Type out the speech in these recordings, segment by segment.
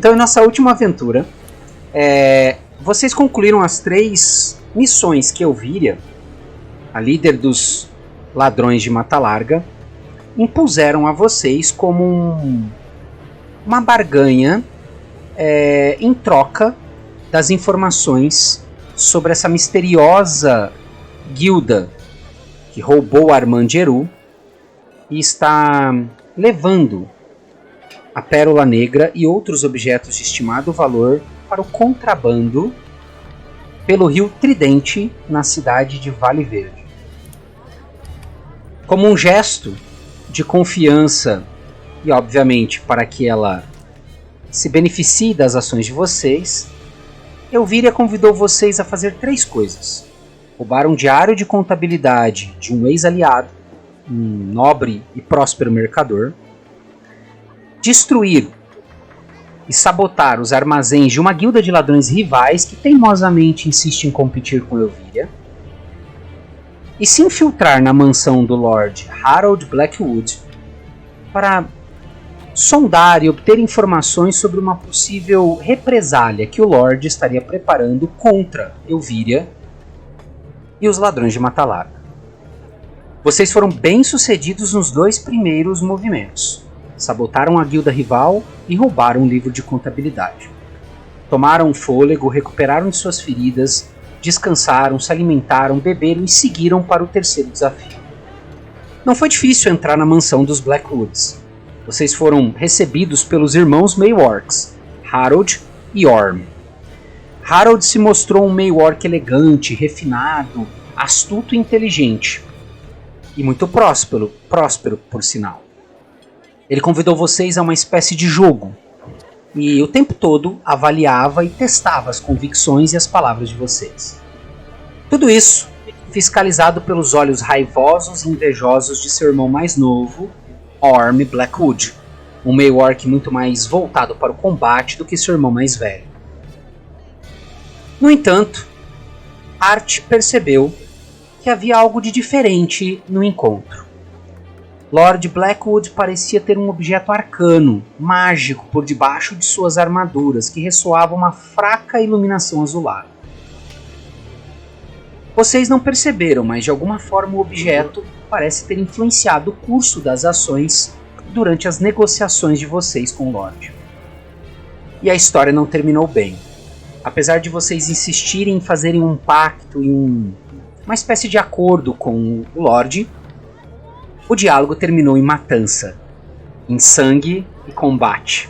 Então, em nossa última aventura, vocês concluíram as 3 missões que Elvíria, a líder dos ladrões de Mata Larga, impuseram a vocês como uma barganha em troca das informações sobre essa misteriosa guilda que roubou Armanderu e está levando a Pérola Negra e outros objetos de estimado valor para o contrabando pelo rio Tridente na cidade de Vale Verde. Como um gesto de confiança e, obviamente, para que ela se beneficie das ações de vocês, Elvíria convidou vocês a fazer 3 coisas. Roubar um diário de contabilidade de um ex-aliado, um nobre e próspero mercador, destruir e sabotar os armazéns de uma guilda de ladrões rivais que teimosamente insiste em competir com Elvíria, e se infiltrar na mansão do Lord Harold Blackwood para sondar e obter informações sobre uma possível represália que o Lord estaria preparando contra Elvíria e os ladrões de Mata Larga. Vocês foram bem-sucedidos nos 2 primeiros movimentos. Sabotaram a guilda rival e roubaram um livro de contabilidade. Tomaram um fôlego, recuperaram de suas feridas, descansaram, se alimentaram, beberam e seguiram para o 3º desafio. Não foi difícil entrar na mansão dos Blackwoods. Vocês foram recebidos pelos irmãos Mayworks, Harold e Orm. Harold se mostrou um Maywork elegante, refinado, astuto e inteligente. E muito próspero, por sinal. Ele convidou vocês a uma espécie de jogo. E o tempo todo avaliava e testava as convicções e as palavras de vocês. Tudo isso fiscalizado pelos olhos raivosos e invejosos de seu irmão mais novo, Orm Blackwood, um Maywork muito mais voltado para o combate do que seu irmão mais velho. No entanto, Art percebeu que havia algo de diferente no encontro. Lord Blackwood parecia ter um objeto arcano, mágico, por debaixo de suas armaduras, que ressoava uma fraca iluminação azulada. Vocês não perceberam, mas de alguma forma o objeto parece ter influenciado o curso das ações durante as negociações de vocês com o Lorde. E a história não terminou bem. Apesar de vocês insistirem em fazerem um pacto e uma espécie de acordo com o Lorde, o diálogo terminou em matança, em sangue e combate.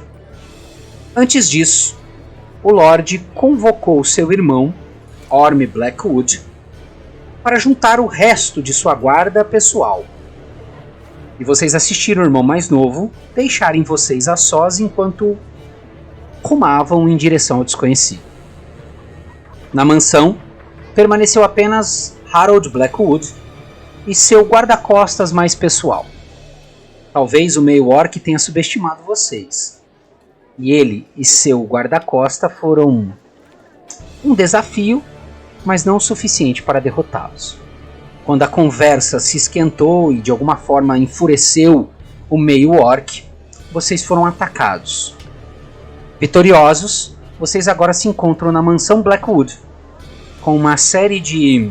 Antes disso, o Lorde convocou seu irmão, Orm Blackwood, para juntar o resto de sua guarda pessoal. E vocês assistiram o irmão mais novo deixarem vocês a sós enquanto rumavam em direção ao desconhecido. Na mansão, permaneceu apenas Harold Blackwood e seu guarda-costas mais pessoal. Talvez o Maywork tenha subestimado vocês. E ele e seu guarda-costa foram um desafio, mas não o suficiente para derrotá-los. Quando a conversa se esquentou e de alguma forma enfureceu o Maywork, vocês foram atacados. Vitoriosos, vocês agora se encontram na mansão Blackwood, com uma série de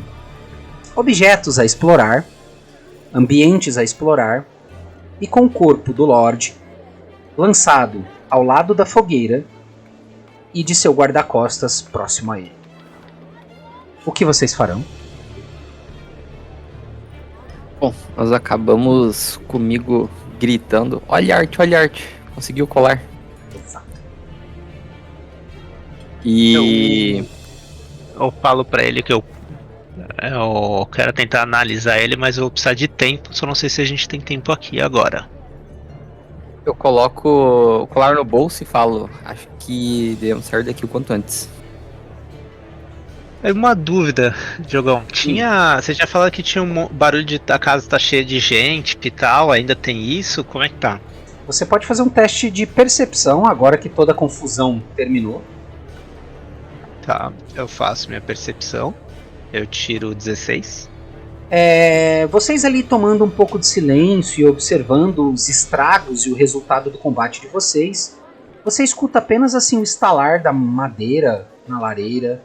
objetos a explorar, ambientes a explorar, e com o corpo do Lorde lançado ao lado da fogueira e de seu guarda-costas próximo a ele. O que vocês farão? Bom, nós acabamos comigo gritando: olha arte, conseguiu colar. Exato. E eu falo pra ele que eu quero tentar analisar ele, mas eu vou precisar de tempo, só não sei se a gente tem tempo aqui agora. eu coloco o colar no bolso e falo: acho que devemos sair daqui o quanto antes. É uma dúvida, Diogão. Você já falou que tinha um barulho de a casa tá cheia de gente e tal, ainda tem isso? Como é que tá? Você pode fazer um teste de percepção agora que toda a confusão terminou. Tá, eu faço minha percepção. Eu tiro 16. Vocês ali tomando um pouco de silêncio e observando os estragos e o resultado do combate de vocês Você escuta apenas assim o estalar da madeira na lareira,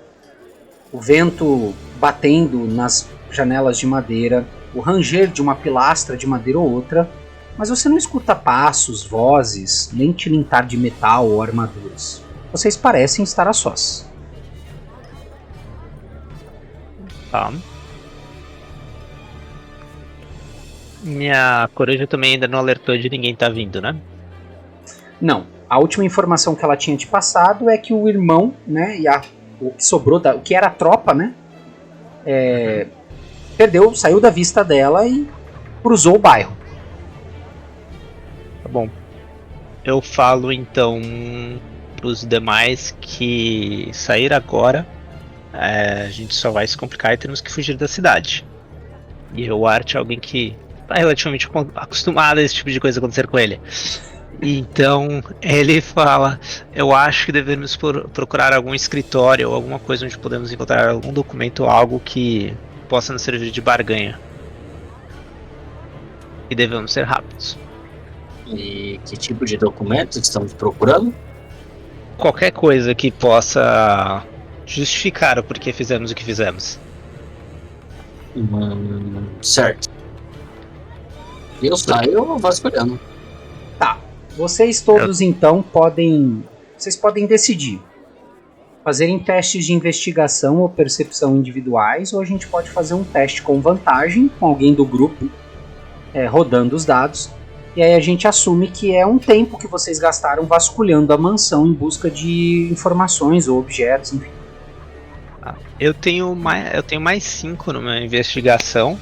o vento batendo nas janelas de madeira, o ranger de uma pilastra de madeira ou outra, mas você não escuta passos, vozes, nem tilintar de metal ou armaduras. Vocês parecem estar a sós. Tá. Minha coruja também ainda não alertou de ninguém tá vindo, né? Não. A última informação que ela tinha te passado é que o irmão, né, e o que sobrou, o que era a tropa, né, saiu da vista dela e cruzou o bairro. Tá bom. Eu falo então pros demais que sair agora, a gente só vai se complicar e temos que fugir da cidade. E o Art é alguém que tá relativamente acostumado a esse tipo de coisa acontecer com ele. Então ele fala: eu acho que devemos procurar algum escritório ou alguma coisa onde podemos encontrar algum documento ou algo que possa nos servir de barganha. E devemos ser rápidos. E que tipo de documentos estamos procurando? Qualquer coisa que possa justificar o porquê fizemos o que fizemos. Certo. Eu saio vasculhando. Tá. Vocês todos então podem decidir. Fazerem testes de investigação ou percepção individuais, ou a gente pode fazer um teste com vantagem com alguém do grupo, rodando os dados. E aí a gente assume que é um tempo que vocês gastaram vasculhando a mansão em busca de informações ou objetos, enfim. Eu tenho mais 5 numa investigação.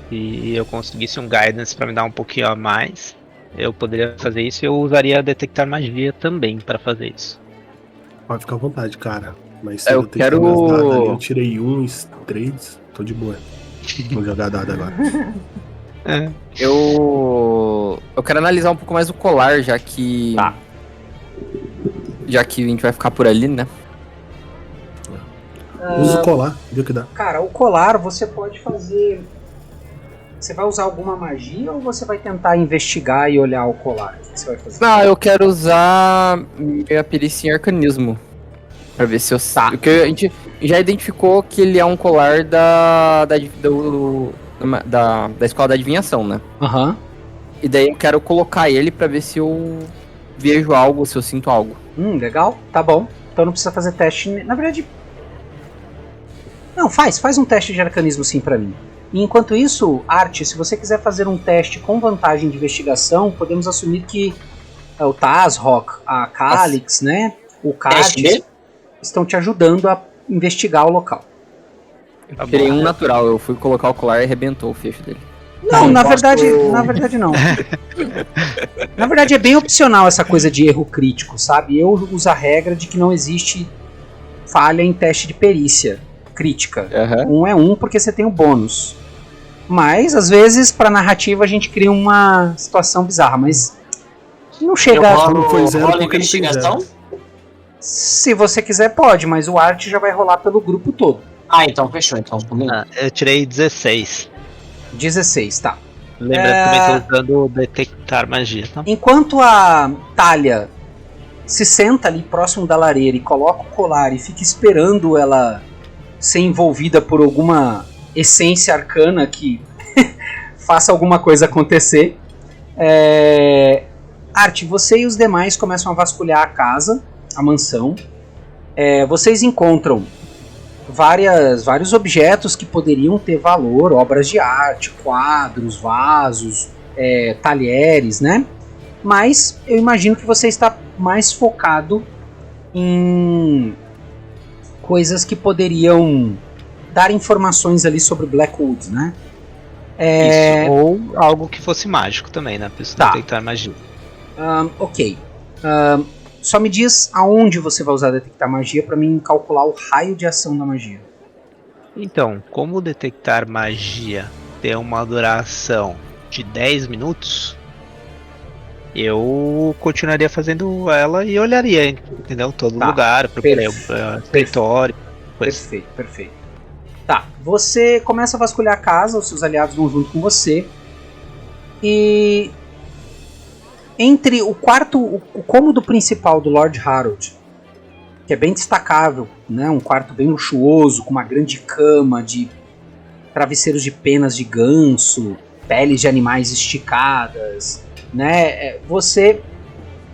Se eu conseguisse um guidance para me dar um pouquinho a mais, eu poderia fazer isso, e eu usaria detectar magia também para fazer isso. Pode ficar à vontade, cara. Mas Eu quero... eu tirei 3, tô de boa. Vou jogar dado agora. Eu quero analisar um pouco mais o colar, já que... Tá. Já que a gente vai ficar por ali, né? Usa o colar, viu que dá. Cara, o colar você pode fazer... Você vai usar alguma magia ou você vai tentar investigar e olhar o colar? O que você vai fazer? Não, eu quero usar minha perícia em arcanismo. Pra ver se eu... Tá. Porque a gente já identificou que ele é um colar da escola da adivinhação, né? Aham. E daí eu quero colocar ele pra ver se eu vejo algo, se eu sinto algo. Legal, tá bom. Então não precisa fazer teste. Na verdade. Não, faz um teste de arcanismo sim pra mim. E enquanto isso, Art, se você quiser fazer um teste com vantagem de investigação, podemos assumir que o Tazrock, a Calix, né? O Katis estão te ajudando a investigar o local. Tá bom. Tirei um natural, eu fui colocar o colar e arrebentou o fecho dele. Não, na verdade não. Na verdade é bem opcional essa coisa de erro crítico, sabe? Eu uso a regra de que não existe falha em teste de perícia crítica. Uhum. 1 é 1 porque você tem o bônus. Mas, às vezes, pra narrativa a gente cria uma situação bizarra, mas não chega a... Não foi zero rola porque não tem investigação? zero. Se você quiser pode, mas o Art já vai rolar pelo grupo todo. Então fechou. Então, Eu tirei 16. 16, tá. Lembrando que também tô usando detectar magia, tá? Enquanto a Thalia se senta ali próximo da lareira e coloca o colar e fica esperando ela ser envolvida por alguma essência arcana que faça alguma coisa acontecer, Art, você e os demais começam a vasculhar a casa, a mansão. Vocês encontram vários objetos que poderiam ter valor, obras de arte, quadros, vasos, talheres, né? Mas eu imagino que você está mais focado em coisas que poderiam dar informações ali sobre Blackwood, né? Isso, ou algo que fosse mágico também, né? Pra Tá. detectar magia. Ok. Só me diz aonde você vai usar detectar magia para mim calcular o raio de ação da magia. Então, como detectar magia tem uma duração de 10 minutos, eu continuaria fazendo ela e olharia, entendeu? Todo Tá. lugar, procuraria o escritório. Perfeito. Tá, você começa a vasculhar a casa, os seus aliados vão junto com você. E Entre o quarto, o cômodo principal do Lord Harold, que é bem destacável, né? Um quarto bem luxuoso, com uma grande cama de travesseiros de penas de ganso, peles de animais esticadas, né? Você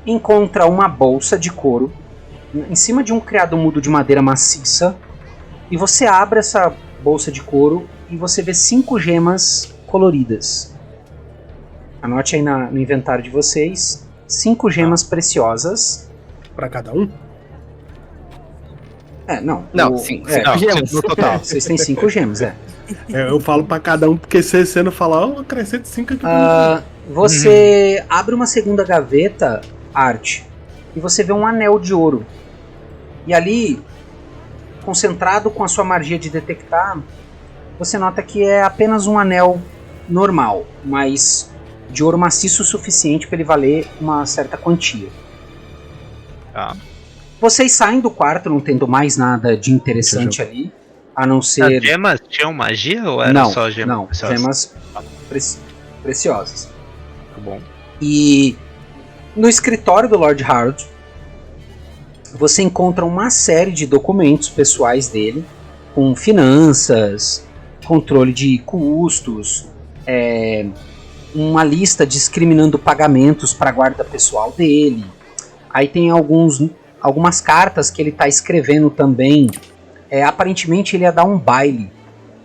encontra uma bolsa de couro em cima de um criado mudo de madeira maciça, e você abre essa bolsa de couro e você vê 5 gemas coloridas. Anote aí no inventário de vocês, 5 gemas preciosas. Pra cada um? Não, 5 gemas no total. Vocês têm 5 gemas, Eu falo pra cada um, porque se você não falar, acrescento 5 aqui. Você abre uma segunda gaveta, Art, e você vê um anel de ouro. E ali, concentrado com a sua magia de detectar, você nota que é apenas um anel normal, mas de ouro maciço o suficiente para ele valer uma certa quantia. Tá. Vocês saem do quarto não tendo mais nada de interessante ali, a não ser... As gemas tinham magia ou eram Não, só gemas? não, gemas preciosas. Tá bom. E no escritório do Lord Harold, você encontra uma série de documentos pessoais dele, com finanças, controle de custos, uma lista discriminando pagamentos para a guarda pessoal dele. Aí tem algumas cartas que ele está escrevendo também. Aparentemente ele ia dar um baile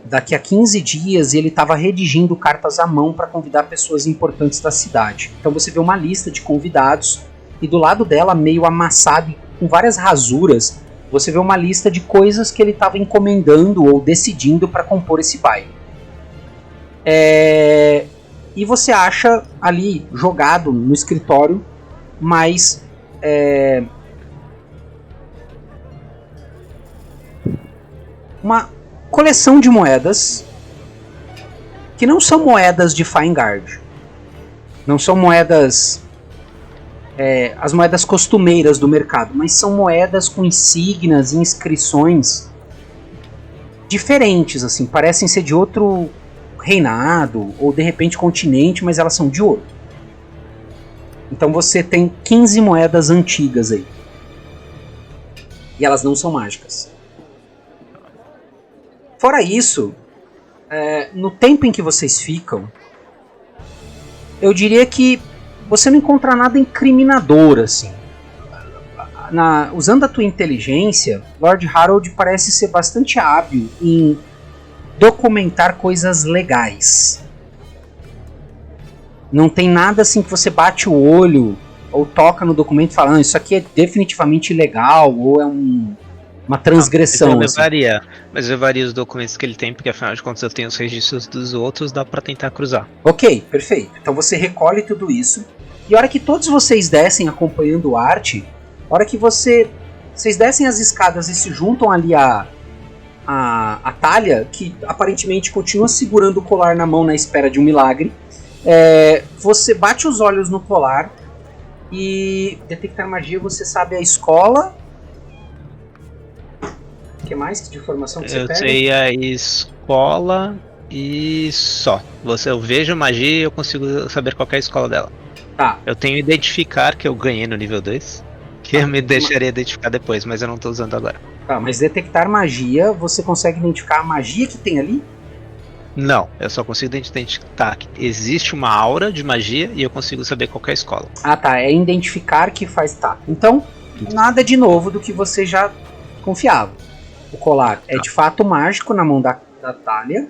daqui a 15 dias e ele estava redigindo cartas à mão para convidar pessoas importantes da cidade. Então você vê uma lista de convidados e do lado dela, meio amassado, com várias rasuras, você vê uma lista de coisas que ele estava encomendando ou decidindo para compor esse baile. E você acha ali, jogado no escritório, mais... uma coleção de moedas que não são moedas de Fine Guard. Não são moedas... as moedas costumeiras do mercado, mas são moedas com insígnias e inscrições diferentes, assim, parecem ser de outro reinado ou de repente continente, mas elas são de ouro. Então você tem 15 moedas antigas aí. E elas não são mágicas. Fora isso, no tempo em que vocês ficam, eu diria que você não encontra nada incriminador, assim. Usando a tua inteligência, Lord Harold parece ser bastante hábil em documentar coisas legais. Não tem nada assim que você bate o olho ou toca no documento falando isso aqui é definitivamente ilegal ou é uma transgressão. Mas eu levaria os documentos que ele tem, porque afinal de contas eu tenho os registros dos outros, dá pra tentar cruzar. Ok, perfeito. Então você recolhe tudo isso. E a hora que todos vocês descem acompanhando o Art, a hora que vocês descem as escadas e se juntam ali a Thalia, que aparentemente continua segurando o colar na mão na espera de um milagre, você bate os olhos no colar e detectar magia, você sabe a escola. O que mais de informação que você pega? Eu sei a escola e só. Eu vejo magia e eu consigo saber qual é a escola dela. Tá. Eu tenho identificar, que eu ganhei no nível 2, que eu me deixaria identificar depois, mas eu não tô usando agora. Tá, mas detectar magia, você consegue identificar a magia que tem ali? Não, eu só consigo identificar que existe uma aura de magia e eu consigo saber qual é a escola. Ah tá, é identificar que faz... Tá, então nada de novo do que você já confiava. O colar é de fato mágico na mão da Thalia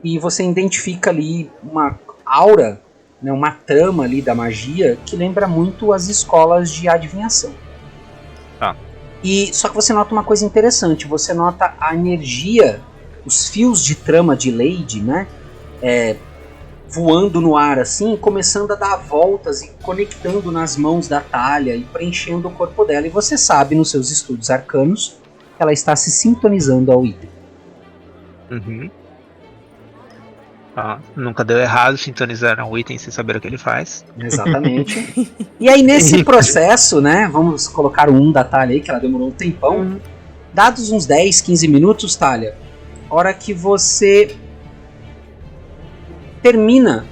e você identifica ali uma aura, né, uma trama ali da magia que lembra muito as escolas de adivinhação. Tá. E só que você nota uma coisa interessante, você nota a energia, os fios de trama de Lady, né, voando no ar assim, começando a dar voltas e conectando nas mãos da Thalia e preenchendo o corpo dela. E você sabe nos seus estudos arcanos que ela está se sintonizando ao item. Uhum. Tá. Nunca deu errado sintonizar um item sem saber o que ele faz. Exatamente. E aí nesse processo, né, vamos colocar o 1 da Thalia aí, que ela demorou um tempão. Dados uns 10, 15 minutos, Thalia, hora que você termina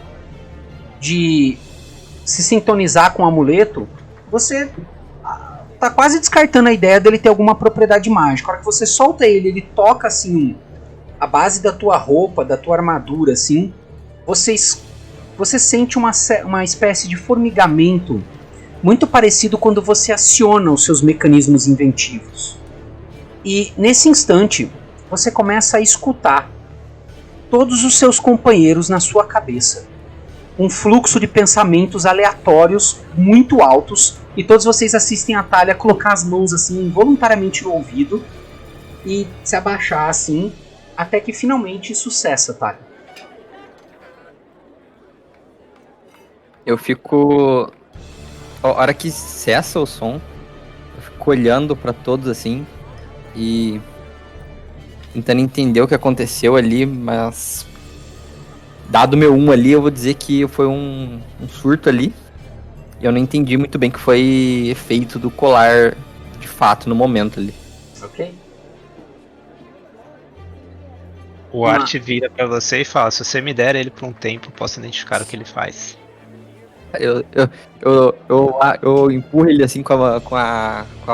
de se sintonizar com o amuleto, você tá quase descartando a ideia dele ter alguma propriedade mágica. A hora que você solta ele, ele toca assim a base da tua roupa, da tua armadura, assim, você sente uma espécie de formigamento muito parecido quando você aciona os seus mecanismos inventivos. E nesse instante, você começa a escutar todos os seus companheiros na sua cabeça. Um fluxo de pensamentos aleatórios muito altos, e todos vocês assistem a Thalia colocar as mãos assim involuntariamente no ouvido e se abaixar assim, até que finalmente isso cessa, Thalia. Eu fico... A hora que cessa o som, eu fico olhando pra todos assim e tentando entender o que aconteceu ali, mas dado meu 1 ali, eu vou dizer que foi um surto ali. E eu não entendi muito bem que foi efeito do colar de fato no momento ali. Ok? O Art vira pra você e fala: se você me der ele por um tempo, eu posso identificar o que ele faz. Eu empurro ele assim com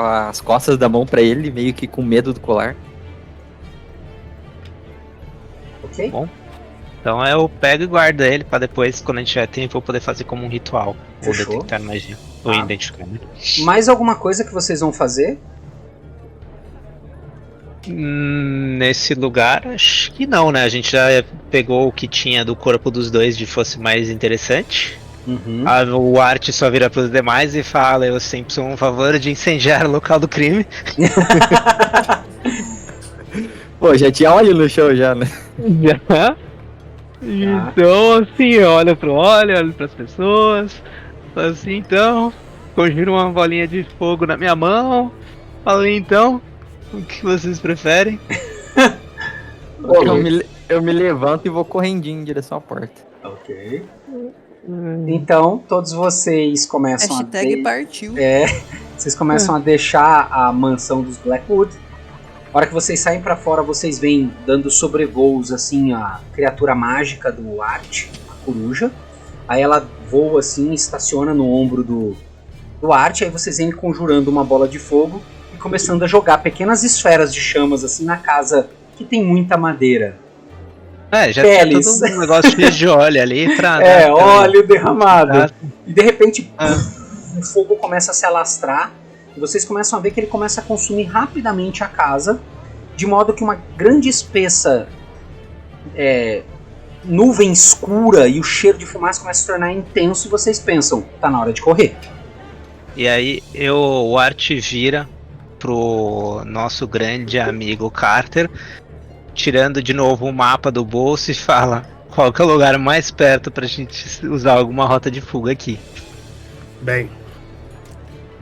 as costas da mão pra ele, meio que com medo do colar. Ok? Bom. Então eu pego e guardo ele pra depois, quando a gente tiver tempo, eu poder fazer como um ritual. Ou Fechou. detectar magia. Ou Tá. identificar, né? Mais alguma coisa que vocês vão fazer? Nesse lugar, acho que não, né? A gente já pegou o que tinha do corpo dos dois de fosse mais interessante. Uhum. O Art só vira pros demais e fala: eu sempre sou um favor de incendiar o local do crime. Pô, já tinha óleo no chão já, né? Já. Então, assim, eu olho pras pessoas, falo assim, então, conjuro uma bolinha de fogo na minha mão, falei, então, o que vocês preferem? Eu me levanto e vou correndinho em direção à porta. Ok. Então, todos vocês começam Hashtag partiu. vocês começam a deixar a mansão dos Blackwood. A hora que vocês saem pra fora, vocês veem dando sobrevoos assim a criatura mágica do Art, a coruja. Aí ela voa assim, estaciona no ombro do Art, aí vocês vêm conjurando uma bola de fogo e começando a jogar pequenas esferas de chamas assim na casa que tem muita madeira. Já Peles. tinha todo um negócio cheio de óleo ali pra... Óleo derramado. Ah. E de repente, o fogo começa a se alastrar. E vocês começam a ver que ele começa a consumir rapidamente a casa, de modo que uma grande espessa nuvem escura e o cheiro de fumaça começa a se tornar intenso e vocês pensam, tá na hora de correr. E aí o Art vira pro nosso grande amigo Carter, tirando de novo o mapa do bolso e fala: qual que é o lugar mais perto pra gente usar alguma rota de fuga aqui? Bem,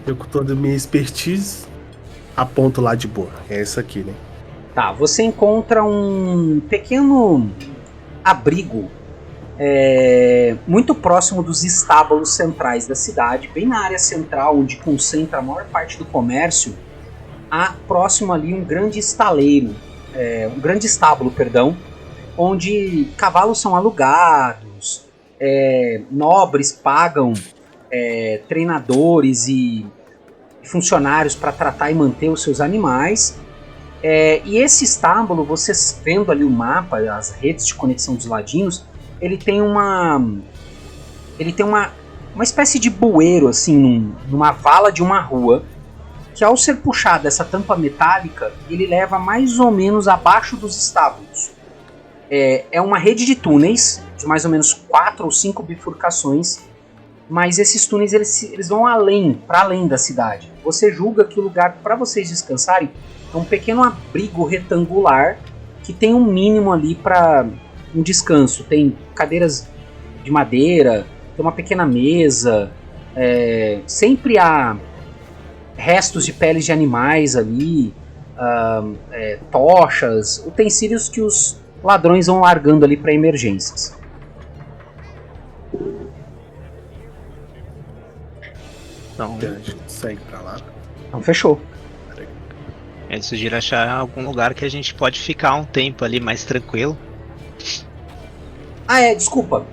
eu com toda a minha expertise aponto lá de boa. É isso aqui, né? Tá, você encontra um pequeno abrigo muito próximo dos estábulos centrais da cidade, bem na área central, onde concentra a maior parte do comércio. Há próximo ali um grande estábulo, onde cavalos são alugados, nobres pagam treinadores e funcionários para tratar e manter os seus animais. E esse estábulo, vocês vendo ali o mapa, as redes de conexão dos ladinos, ele tem uma espécie de bueiro assim, numa vala de uma rua, que ao ser puxada essa tampa metálica, ele leva mais ou menos abaixo dos estábulos. É uma rede de túneis, de mais ou menos 4 ou 5 bifurcações, mas esses túneis eles vão para além da cidade. Você julga que o lugar para vocês descansarem é um pequeno abrigo retangular, que tem um mínimo ali para um descanso. Tem cadeiras de madeira, tem uma pequena mesa, sempre há restos de peles de animais ali, tochas, utensílios que os ladrões vão largando ali para emergências. Então, A gente segue pra lá. Então fechou. eu sugiro achar algum lugar que a gente pode ficar um tempo ali mais tranquilo. Desculpa.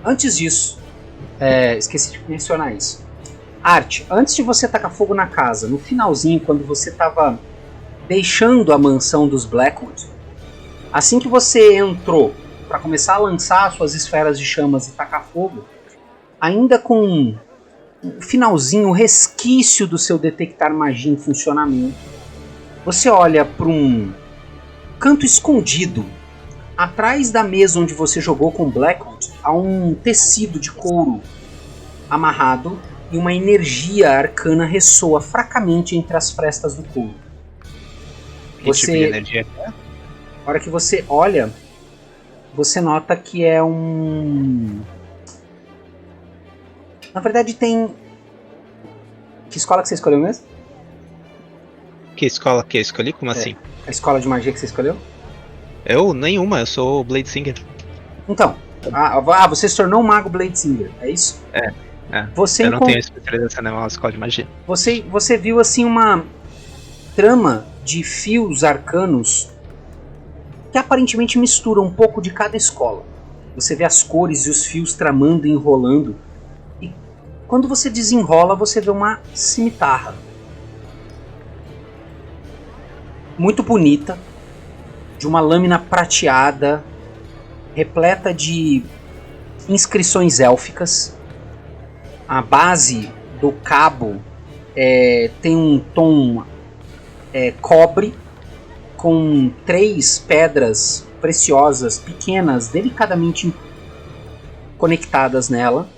Antes disso, Esqueci de mencionar isso. Art, antes de você tacar fogo na casa, no finalzinho, quando você tava deixando a mansão dos Blackwood, assim que você entrou para começar a lançar suas esferas de chamas e tacar fogo, ainda com o finalzinho, o resquício do seu detectar magia em funcionamento, você olha para um canto escondido. Atrás da mesa onde você jogou com Blackwood, há um tecido de couro amarrado e uma energia arcana ressoa fracamente entre as frestas do couro. Que tipo de energia é? Na hora que você olha, você nota que é um... Na verdade tem... Que escola que você escolheu mesmo? Que escola que eu escolhi? Como assim? A escola de magia que você escolheu? Eu? Nenhuma, eu sou o Blade Singer. Então, você se tornou um mago Bladesinger, é isso? Você eu não tenho especialização na escola de magia. Você viu assim uma trama de fios arcanos que aparentemente misturam um pouco de cada escola. Você vê as cores e os fios tramando e enrolando. E quando você desenrola, você vê uma cimitarra. Muito bonita, de uma lâmina prateada, repleta de inscrições élficas. A base do cabo tem um tom cobre, com 3 pedras preciosas, pequenas, delicadamente conectadas nela.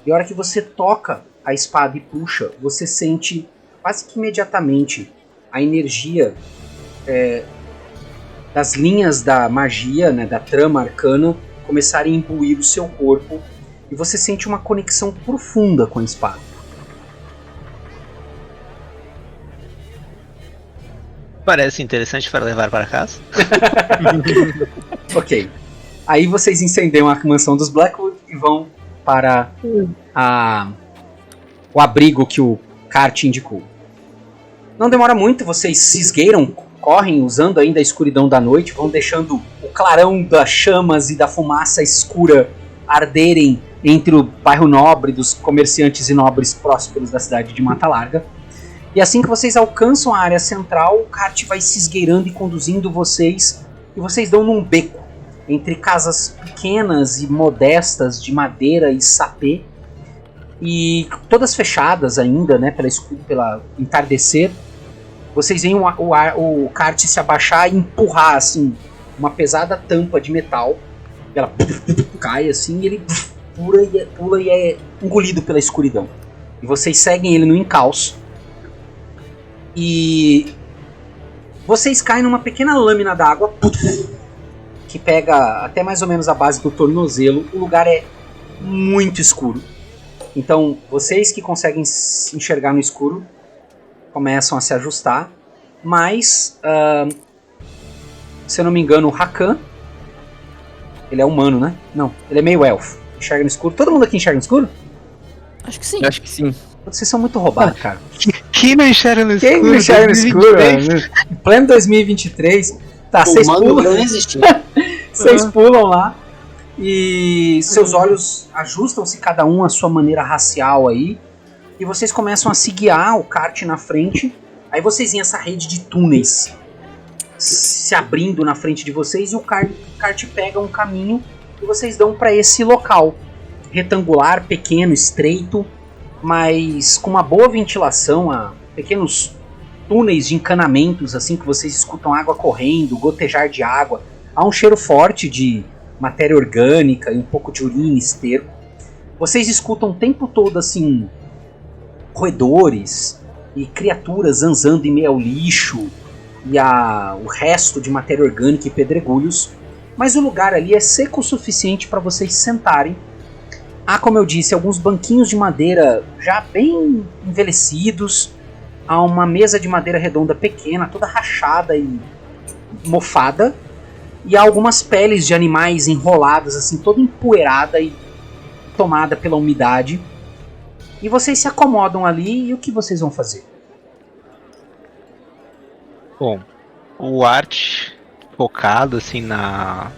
E a hora que você toca a espada e puxa, você sente quase que imediatamente a energia das linhas da magia, né, da trama arcana, começarem a imbuir o seu corpo. E você sente uma conexão profunda com a espada. Parece interessante para levar para casa. Ok. Aí vocês incendeiam a mansão dos Blackwood e vão para o abrigo que o Kart indicou. Não demora muito, vocês se esgueiram, correm usando ainda a escuridão da noite, vão deixando o clarão das chamas e da fumaça escura arderem entre o bairro nobre dos comerciantes e nobres prósperos da cidade de Mata Larga. E assim que vocês alcançam a área central, o kart vai se esgueirando e conduzindo vocês, e vocês dão num beco entre casas pequenas e modestas de madeira e sapê, e todas fechadas ainda, né, pela entardecer. Vocês veem o kart se abaixar e empurrar assim uma pesada tampa de metal. Ela cai assim e ele pula e é engolido pela escuridão. E vocês seguem ele no encalço. E vocês caem numa pequena lâmina d'água que pega até mais ou menos a base do tornozelo. O lugar é muito escuro. Então, vocês que conseguem enxergar no escuro começam a se ajustar. Mas, se eu não me engano, o Rakan, ele é humano, né? Não, ele é meio elfo. Enxerga no escuro. Todo mundo aqui enxerga no escuro? Acho que sim. Eu acho que sim. Vocês são muito roubados, cara. Quem não enxerga no escuro? Quem não enxerga no escuro? Em pleno 2023. Tá, vocês pulam. Não existe. Vocês pulam lá. E seus olhos ajustam-se cada um à sua maneira racial aí. E vocês começam a se guiar, o kart na frente. Aí vocês veem essa rede de túneis se abrindo na frente de vocês. E o kart pega um caminho e vocês dão para esse local. Retangular, pequeno, estreito, mas com uma boa ventilação, pequenos túneis de encanamentos, assim, que vocês escutam água correndo, gotejar de água. Há um cheiro forte de matéria orgânica e um pouco de urina, esterco. Vocês escutam o tempo todo, assim, roedores e criaturas zanzando em meio ao lixo e o resto de matéria orgânica e pedregulhos. Mas o lugar ali é seco o suficiente para vocês sentarem. Há, como eu disse, alguns banquinhos de madeira já bem envelhecidos. Há uma mesa de madeira redonda pequena, toda rachada e mofada. E há algumas peles de animais enroladas, assim, toda empoeirada e tomada pela umidade. E vocês se acomodam ali, e o que vocês vão fazer? Bom, o Art focado assim na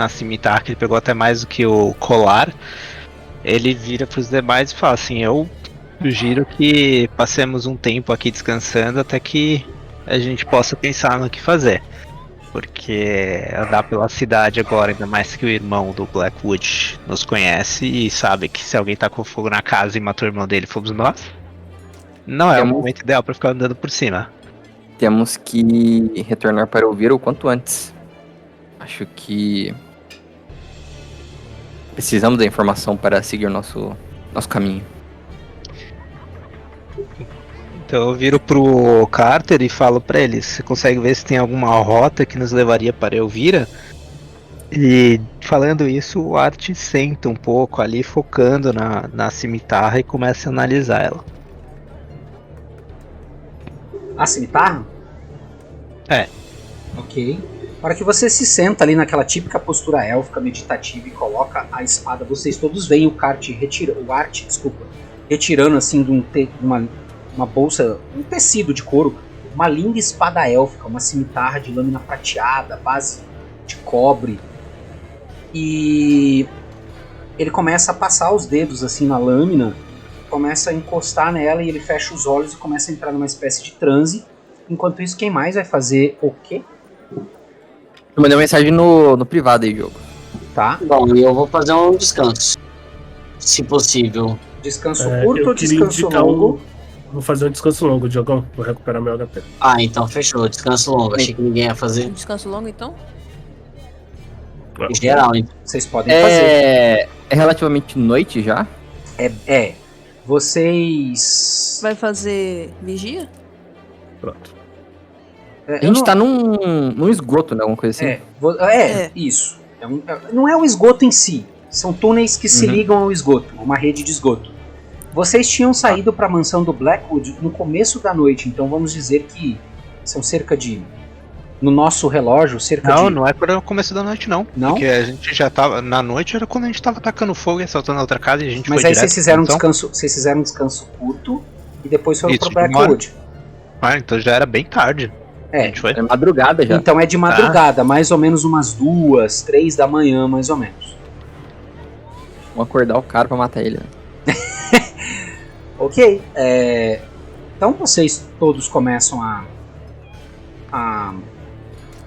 cimitarra, que ele pegou até mais do que o colar. Ele vira pros demais e fala assim, eu sugiro que passemos um tempo aqui descansando até que a gente possa pensar no que fazer. Porque andar pela cidade agora, ainda mais que o irmão do Blackwood nos conhece e sabe que se alguém tá com fogo na casa e matou o irmão dele, fomos nós. Não é o momento ideal pra ficar andando por cima. Temos que retornar para Elvira o quanto antes. Acho que precisamos da informação para seguir nosso caminho. Então eu viro pro Carter e falo pra ele, você consegue ver se tem alguma rota que nos levaria para Elvira? E falando isso, o Art senta um pouco ali, focando na cimitarra e começa a analisar ela. A cimitarra? É. Ok. Na hora que você se senta ali naquela típica postura élfica meditativa e coloca a espada, vocês todos veem o Art retirando assim de uma bolsa, um tecido de couro, uma linda espada élfica, uma cimitarra de lâmina prateada, base de cobre. E ele começa a passar os dedos assim na lâmina, começa a encostar nela e ele fecha os olhos e começa a entrar numa espécie de transe. Enquanto isso, quem mais vai fazer o quê? Eu mandei uma mensagem no privado aí, jogo. Tá. Bom, eu vou fazer um descanso. Se possível. Descanso curto ou queria descanso indicar longo? Vou fazer um descanso longo, Diogão. Vou recuperar meu HP. Ah, então fechou. Descanso longo. Achei que ninguém ia fazer. Um descanso longo, então? Em geral, então. Vocês podem fazer. É relativamente noite já? Vocês... Vai fazer vigia? Pronto. A gente tá num esgoto, né? Alguma coisa assim. Isso. Não é o esgoto em si. São túneis que se ligam ao esgoto. Uma rede de esgoto. Vocês tinham saído para a mansão do Blackwood no começo da noite. Então vamos dizer que são cerca de... No nosso relógio, cerca de... Não é para o começo da noite, não. Não? Porque a gente já tava... Na noite era quando a gente tava atacando fogo e assaltando a outra casa e a gente Mas foi aí direto. vocês fizeram, então... vocês fizeram um descanso curto e depois foram Isso, pro Blackwood. Ah, então já era bem tarde. A gente foi. É madrugada já. Então é de madrugada, mais ou menos umas 2, 3 da manhã, mais ou menos. Vamos acordar o cara pra matar ele, né? Ok. Então vocês todos começam a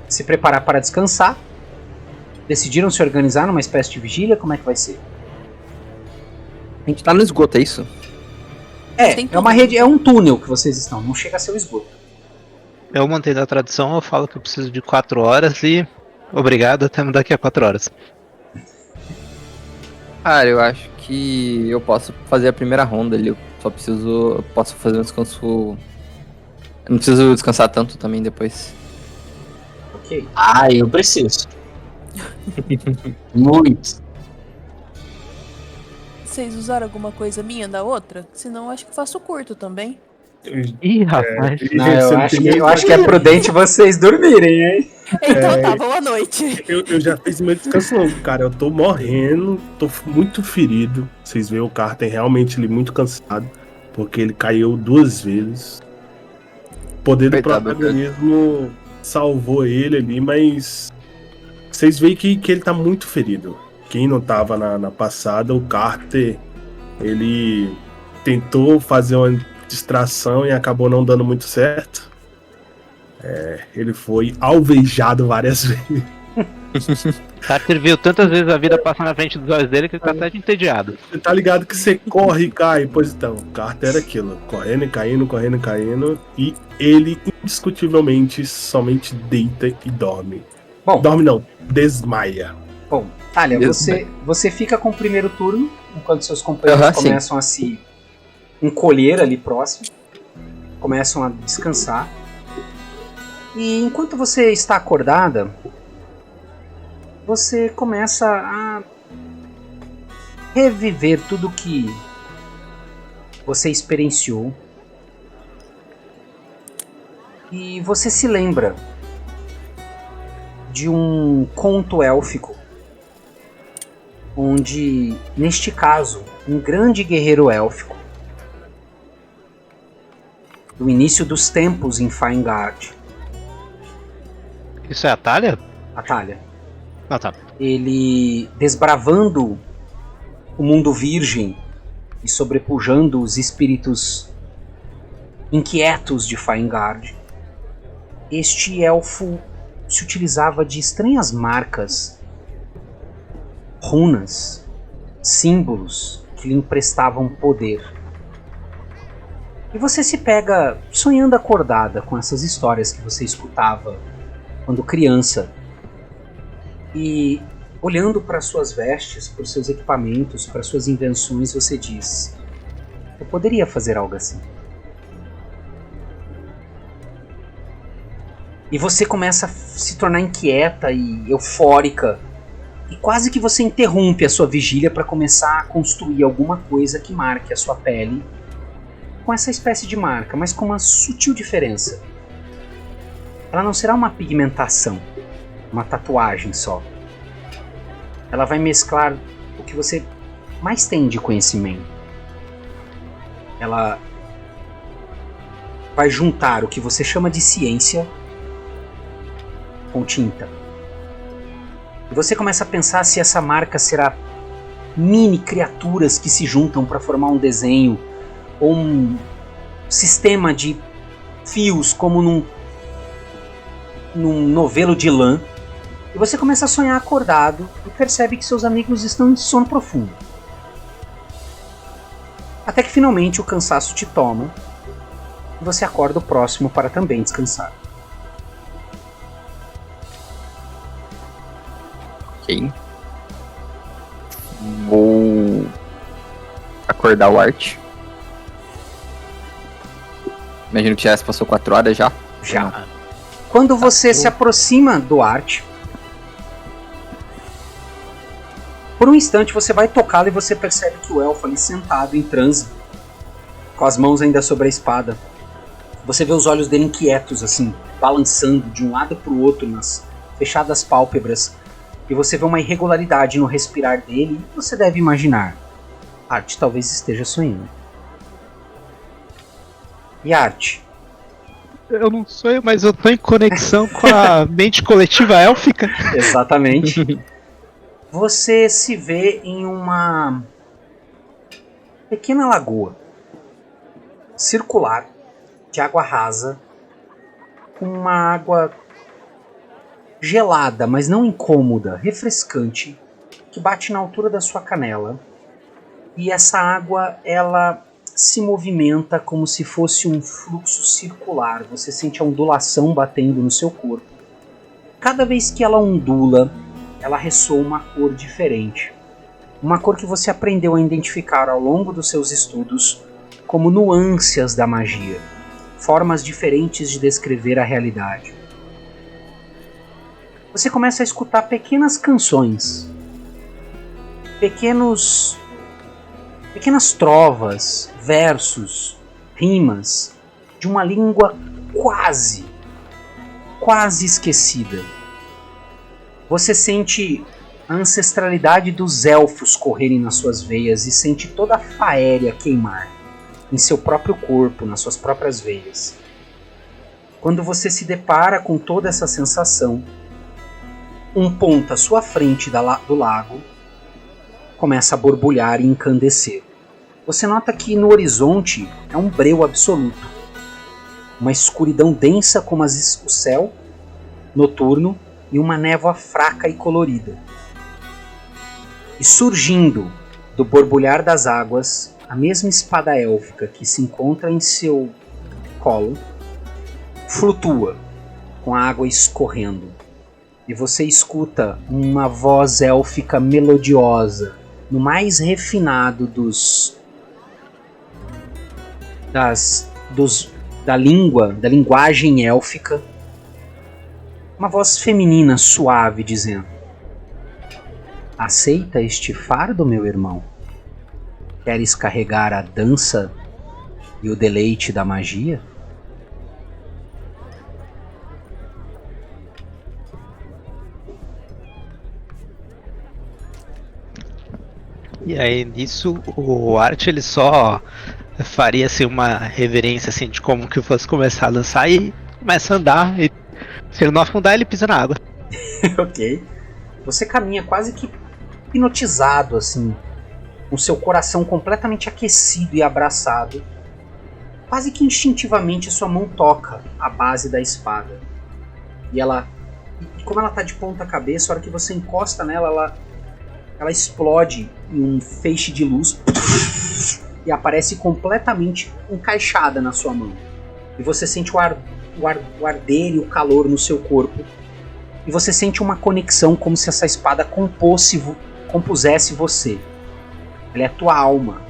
se preparar para descansar. Decidiram se organizar numa espécie de vigília? Como é que vai ser? A gente tá no esgoto, é isso? É uma rede, é um túnel que vocês estão, não chega a ser o esgoto. Eu mantendo a tradição, eu falo que eu preciso de 4 horas e... Obrigado, até daqui a 4 horas. Cara, eu acho que eu posso fazer a primeira ronda ali. Eu posso fazer um descanso... Eu não preciso descansar tanto também depois. Ok. Ah, eu preciso. Muito. Vocês usaram alguma coisa minha da outra? Senão eu acho que faço curto também. Ih, rapaz. Não, eu acho que é prudente vocês dormirem, hein? Então tá, boa noite. Eu já fiz meu descanso longo, cara. Eu tô morrendo, tô muito ferido. Vocês veem o Carter realmente ele muito cansado, porque ele caiu 2 vezes. O poder do protagonismo salvou ele ali, mas vocês veem que ele tá muito ferido. Quem não tava na passada, o Carter, ele tentou fazer uma distração e acabou não dando muito certo. Ele foi alvejado várias vezes. Carter viu tantas vezes a vida passar na frente dos olhos dele que ele tá até entediado. Você tá ligado que você corre e cai? Pois então, o Carter era aquilo. Correndo e caindo, correndo e caindo. E ele, indiscutivelmente, somente deita e dorme. Bom. Dorme não, desmaia. Bom, Thalia, você fica com o primeiro turno, enquanto seus companheiros começam a se encolher ali próximo. Começam a descansar. E enquanto você está acordada, você começa a reviver tudo que você experienciou. E você se lembra de um conto élfico, onde, neste caso, um grande guerreiro élfico, do início dos tempos em Finegard. Isso é a Thalia? A Thalia. Ah, tá. Ele, desbravando o mundo virgem e sobrepujando os espíritos inquietos de Faengard, este elfo se utilizava de estranhas marcas, runas, símbolos que lhe emprestavam poder. E você se pega sonhando acordada com essas histórias que você escutava quando criança. E olhando para suas vestes, para os seus equipamentos, para suas invenções, você diz: eu poderia fazer algo assim. E você começa a se tornar inquieta e eufórica. E quase que você interrompe a sua vigília para começar a construir alguma coisa que marque a sua pele com essa espécie de marca, mas com uma sutil diferença. Ela não será uma pigmentação, uma tatuagem só. Ela vai mesclar o que você mais tem de conhecimento. Ela vai juntar o que você chama de ciência com tinta. E você começa a pensar se essa marca será mini criaturas que se juntam para formar um desenho ou um sistema de fios como num novelo de lã. E você começa a sonhar acordado e percebe que seus amigos estão em sono profundo. Até que finalmente o cansaço te toma e você acorda o próximo para também descansar. Ok. Vou acordar o Art. Imagino que já se passou 4 horas já. Já. Quando você se aproxima do Art, por um instante você vai tocá-lo e você percebe que o elfo ali sentado em transe, com as mãos ainda sobre a espada. Você vê os olhos dele inquietos assim, balançando de um lado para o outro nas fechadas pálpebras. E você vê uma irregularidade no respirar dele e você deve imaginar: Art talvez esteja sonhando. E Art? Eu não sonho, mas eu tô em conexão com a mente coletiva élfica. Exatamente. Você se vê em uma pequena lagoa circular de água rasa, com uma água gelada, mas não incômoda, refrescante, que bate na altura da sua canela. E essa água, ela se movimenta como se fosse um fluxo circular. Você sente a ondulação batendo no seu corpo. Cada vez que ela ondula, ela ressoa uma cor diferente. Uma cor que você aprendeu a identificar ao longo dos seus estudos como nuances da magia, formas diferentes de descrever a realidade. Você começa a escutar pequenas canções, pequenas trovas, versos, rimas, de uma língua quase esquecida. Você sente a ancestralidade dos elfos correrem nas suas veias e sente toda a faéria queimar em seu próprio corpo, nas suas próprias veias. Quando você se depara com toda essa sensação, um ponto à sua frente do lago começa a borbulhar e encandecer. Você nota que no horizonte é um breu absoluto. Uma escuridão densa como o céu noturno e uma névoa fraca e colorida. E surgindo do borbulhar das águas, a mesma espada élfica que se encontra em seu colo flutua com a água escorrendo. E você escuta uma voz élfica melodiosa, no mais refinado da linguagem élfica, uma voz feminina suave dizendo: aceita este fardo, meu irmão? Queres carregar a dança e o deleite da magia? E aí nisso o Art ele só faria assim uma reverência assim de como que fosse começar a dançar e começa a andar e se ele não afundar ele pisa na água. Ok. Você caminha quase que hipnotizado assim com seu coração completamente aquecido e abraçado, quase que instintivamente sua mão toca a base da espada. E como ela tá de ponta cabeça, a hora que você encosta nela, ela explode em um feixe de luz e aparece completamente encaixada na sua mão. E você sente o arder e o calor no seu corpo. E você sente uma conexão como se essa espada compusesse você. Ela é a tua alma,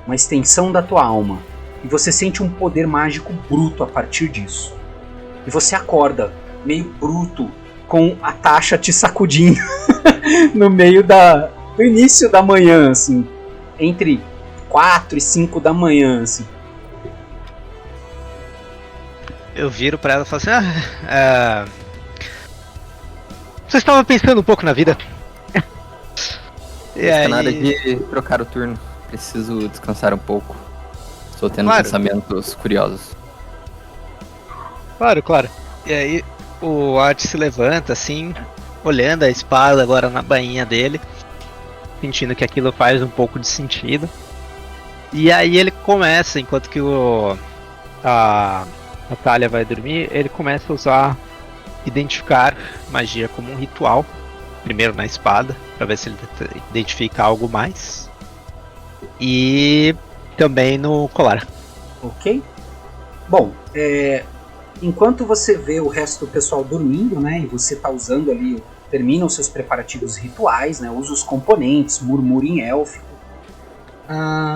uma extensão da tua alma. E você sente um poder mágico bruto a partir disso. E você acorda, meio bruto, com a Tasha te sacudindo no meio do início da manhã, assim. Entre 4 e 5 da manhã, assim. Eu viro pra ela e falo assim, você estava pensando um pouco na vida? E Está na hora aí... de trocar o turno. Preciso descansar um pouco. Estou tendo Claro. pensamentos curiosos. Claro. E aí o Art se levanta assim, olhando a espada agora na bainha dele, sentindo que aquilo faz um pouco de sentido. E aí ele começa, enquanto que a Thalia vai dormir, ele começa a identificar magia como um ritual. Primeiro na espada, para ver se ele identifica algo mais. E também no colar. Ok? Bom, enquanto você vê o resto do pessoal dormindo, né, e você tá usando ali, termina os seus preparativos rituais, né, usa os componentes, murmúrio em élfico.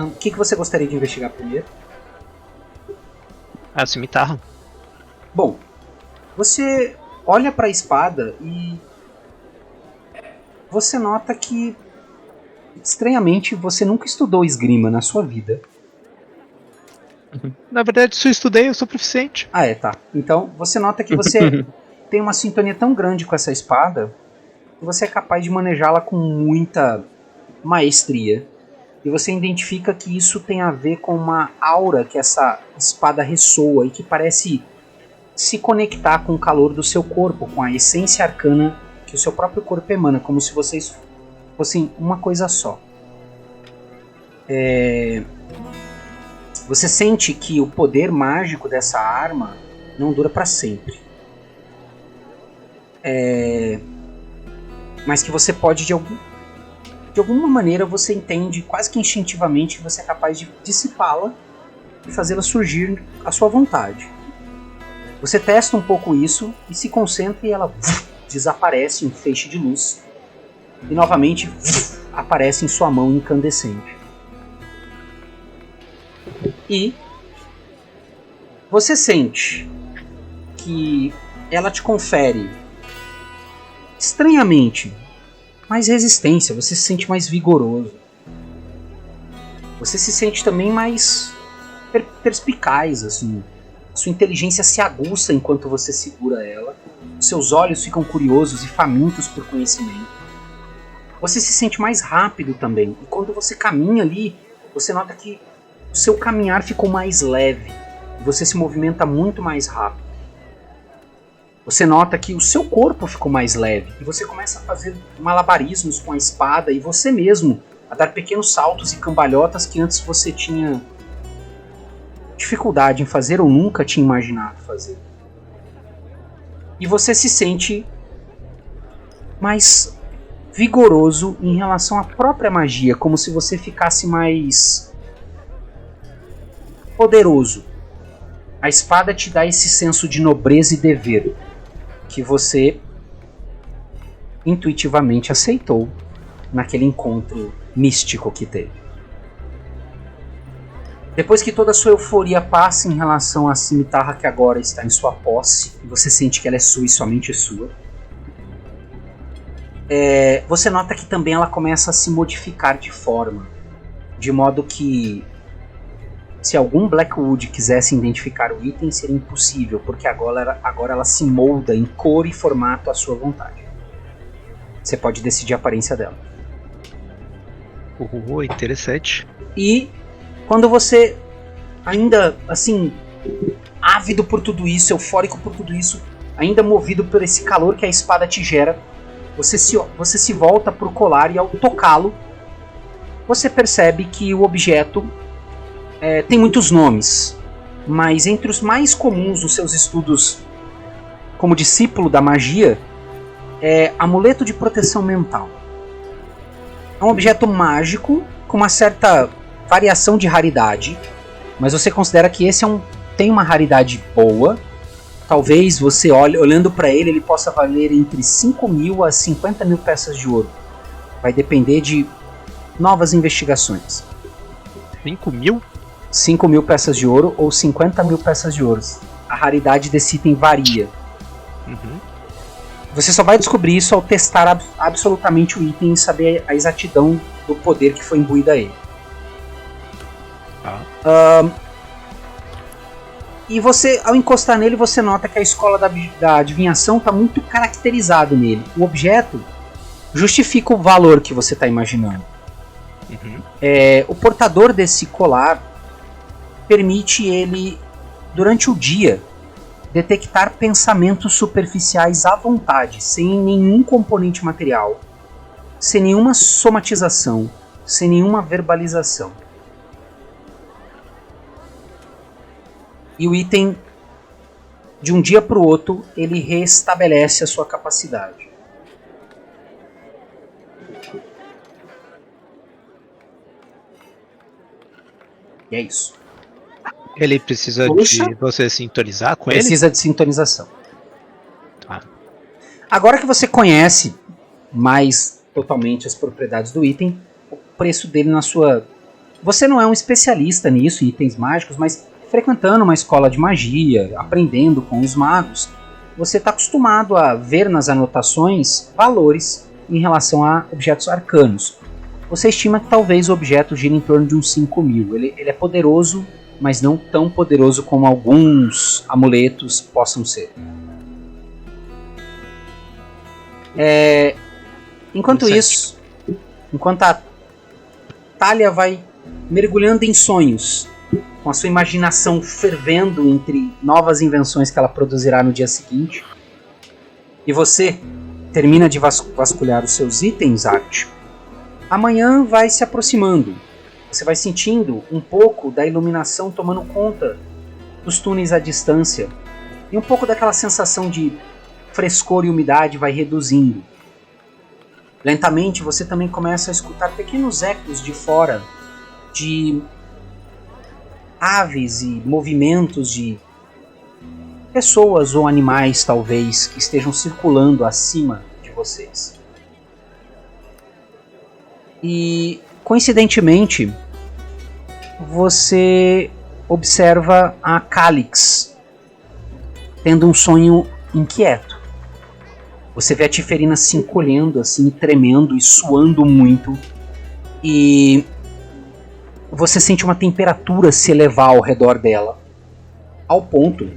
O que você gostaria de investigar primeiro? A cimitarra. Bom, você olha para a espada e você nota que, estranhamente, você nunca estudou esgrima na sua vida. Na verdade, se eu estudei, eu sou proficiente. Ah, tá. Então, você nota que você tem uma sintonia tão grande com essa espada que você é capaz de manejá-la com muita maestria. E você identifica que isso tem a ver com uma aura que essa espada ressoa e que parece se conectar com o calor do seu corpo, com a essência arcana que o seu próprio corpo emana, como se vocês fossem uma coisa só. Você sente que o poder mágico dessa arma não dura para sempre. Mas que você pode, de alguma maneira, você entende quase que instintivamente que você é capaz de dissipá-la e fazê-la surgir à sua vontade. Você testa um pouco isso e se concentra e ela desaparece em um feixe de luz e novamente aparece em sua mão incandescente. E você sente que ela te confere estranhamente mais resistência, você se sente mais vigoroso. Você se sente também mais perspicaz, assim. Sua inteligência se aguça enquanto você segura ela. Seus olhos ficam curiosos e famintos por conhecimento. Você se sente mais rápido também. E quando você caminha ali, você nota que o seu caminhar ficou mais leve. Você se movimenta muito mais rápido. Você nota que o seu corpo ficou mais leve. E você começa a fazer malabarismos com a espada. E você mesmo a dar pequenos saltos e cambalhotas que antes você tinha dificuldade em fazer ou nunca tinha imaginado fazer. E você se sente mais vigoroso em relação à própria magia, como se você ficasse mais poderoso. A espada te dá esse senso de nobreza e dever que você intuitivamente aceitou naquele encontro místico que teve. Depois que toda a sua euforia passa em relação à cimitarra que agora está em sua posse, e você sente que ela é sua e somente sua, você nota que também ela começa a se modificar de forma, de modo que se algum Blackwood quisesse identificar o item seria impossível, porque agora ela se molda em cor e formato à sua vontade. Você pode decidir a aparência dela. Interessante. E quando você, ainda assim, ávido por tudo isso, eufórico por tudo isso, ainda movido por esse calor que a espada te gera, você se volta pro colar e ao tocá-lo, você percebe que o objeto tem muitos nomes, mas entre os mais comuns dos seus estudos como discípulo da magia é Amuleto de Proteção Mental. É um objeto mágico com uma certa variação de raridade, mas você considera que esse tem uma raridade boa. Talvez você olhando para ele possa valer entre 5.000 a 50.000 peças de ouro. Vai depender de novas investigações. 5.000? 5.000 peças de ouro ou 50.000 peças de ouro. A raridade desse item varia. Uhum. Você só vai descobrir isso ao testar absolutamente o item e saber a exatidão do poder que foi imbuído a ele. E você, ao encostar nele, você nota que a escola da adivinhação está muito caracterizado nele. O objeto justifica o valor que você está imaginando. Uhum. O portador desse colar permite ele, durante o dia, detectar pensamentos superficiais à vontade, sem nenhum componente material, sem nenhuma somatização, sem nenhuma verbalização. E o item, de um dia para o outro, ele restabelece a sua capacidade. E é isso. Ele precisa de você sintonizar com ele? Precisa de sintonização. Tá. Agora que você conhece mais totalmente as propriedades do item, o preço dele na sua... Você não é um especialista nisso, em itens mágicos, mas frequentando uma escola de magia, aprendendo com os magos, você está acostumado a ver nas anotações valores em relação a objetos arcanos. Você estima que talvez o objeto gire em torno de uns 5.000. Ele é poderoso, mas não tão poderoso como alguns amuletos possam ser. Enquanto isso, enquanto a Thalia vai mergulhando em sonhos, com a sua imaginação fervendo entre novas invenções que ela produzirá no dia seguinte, e você termina de vasculhar os seus itens, Art, amanhã vai se aproximando. Você vai sentindo um pouco da iluminação tomando conta dos túneis à distância, e um pouco daquela sensação de frescor e umidade vai reduzindo. Lentamente você também começa a escutar pequenos ecos de fora, de aves e movimentos de pessoas ou animais, talvez, que estejam circulando acima de vocês. E, coincidentemente, você observa a Calix tendo um sonho inquieto. Você vê a Tiferina se encolhendo, assim, tremendo e suando muito. E você sente uma temperatura se elevar ao redor dela, ao ponto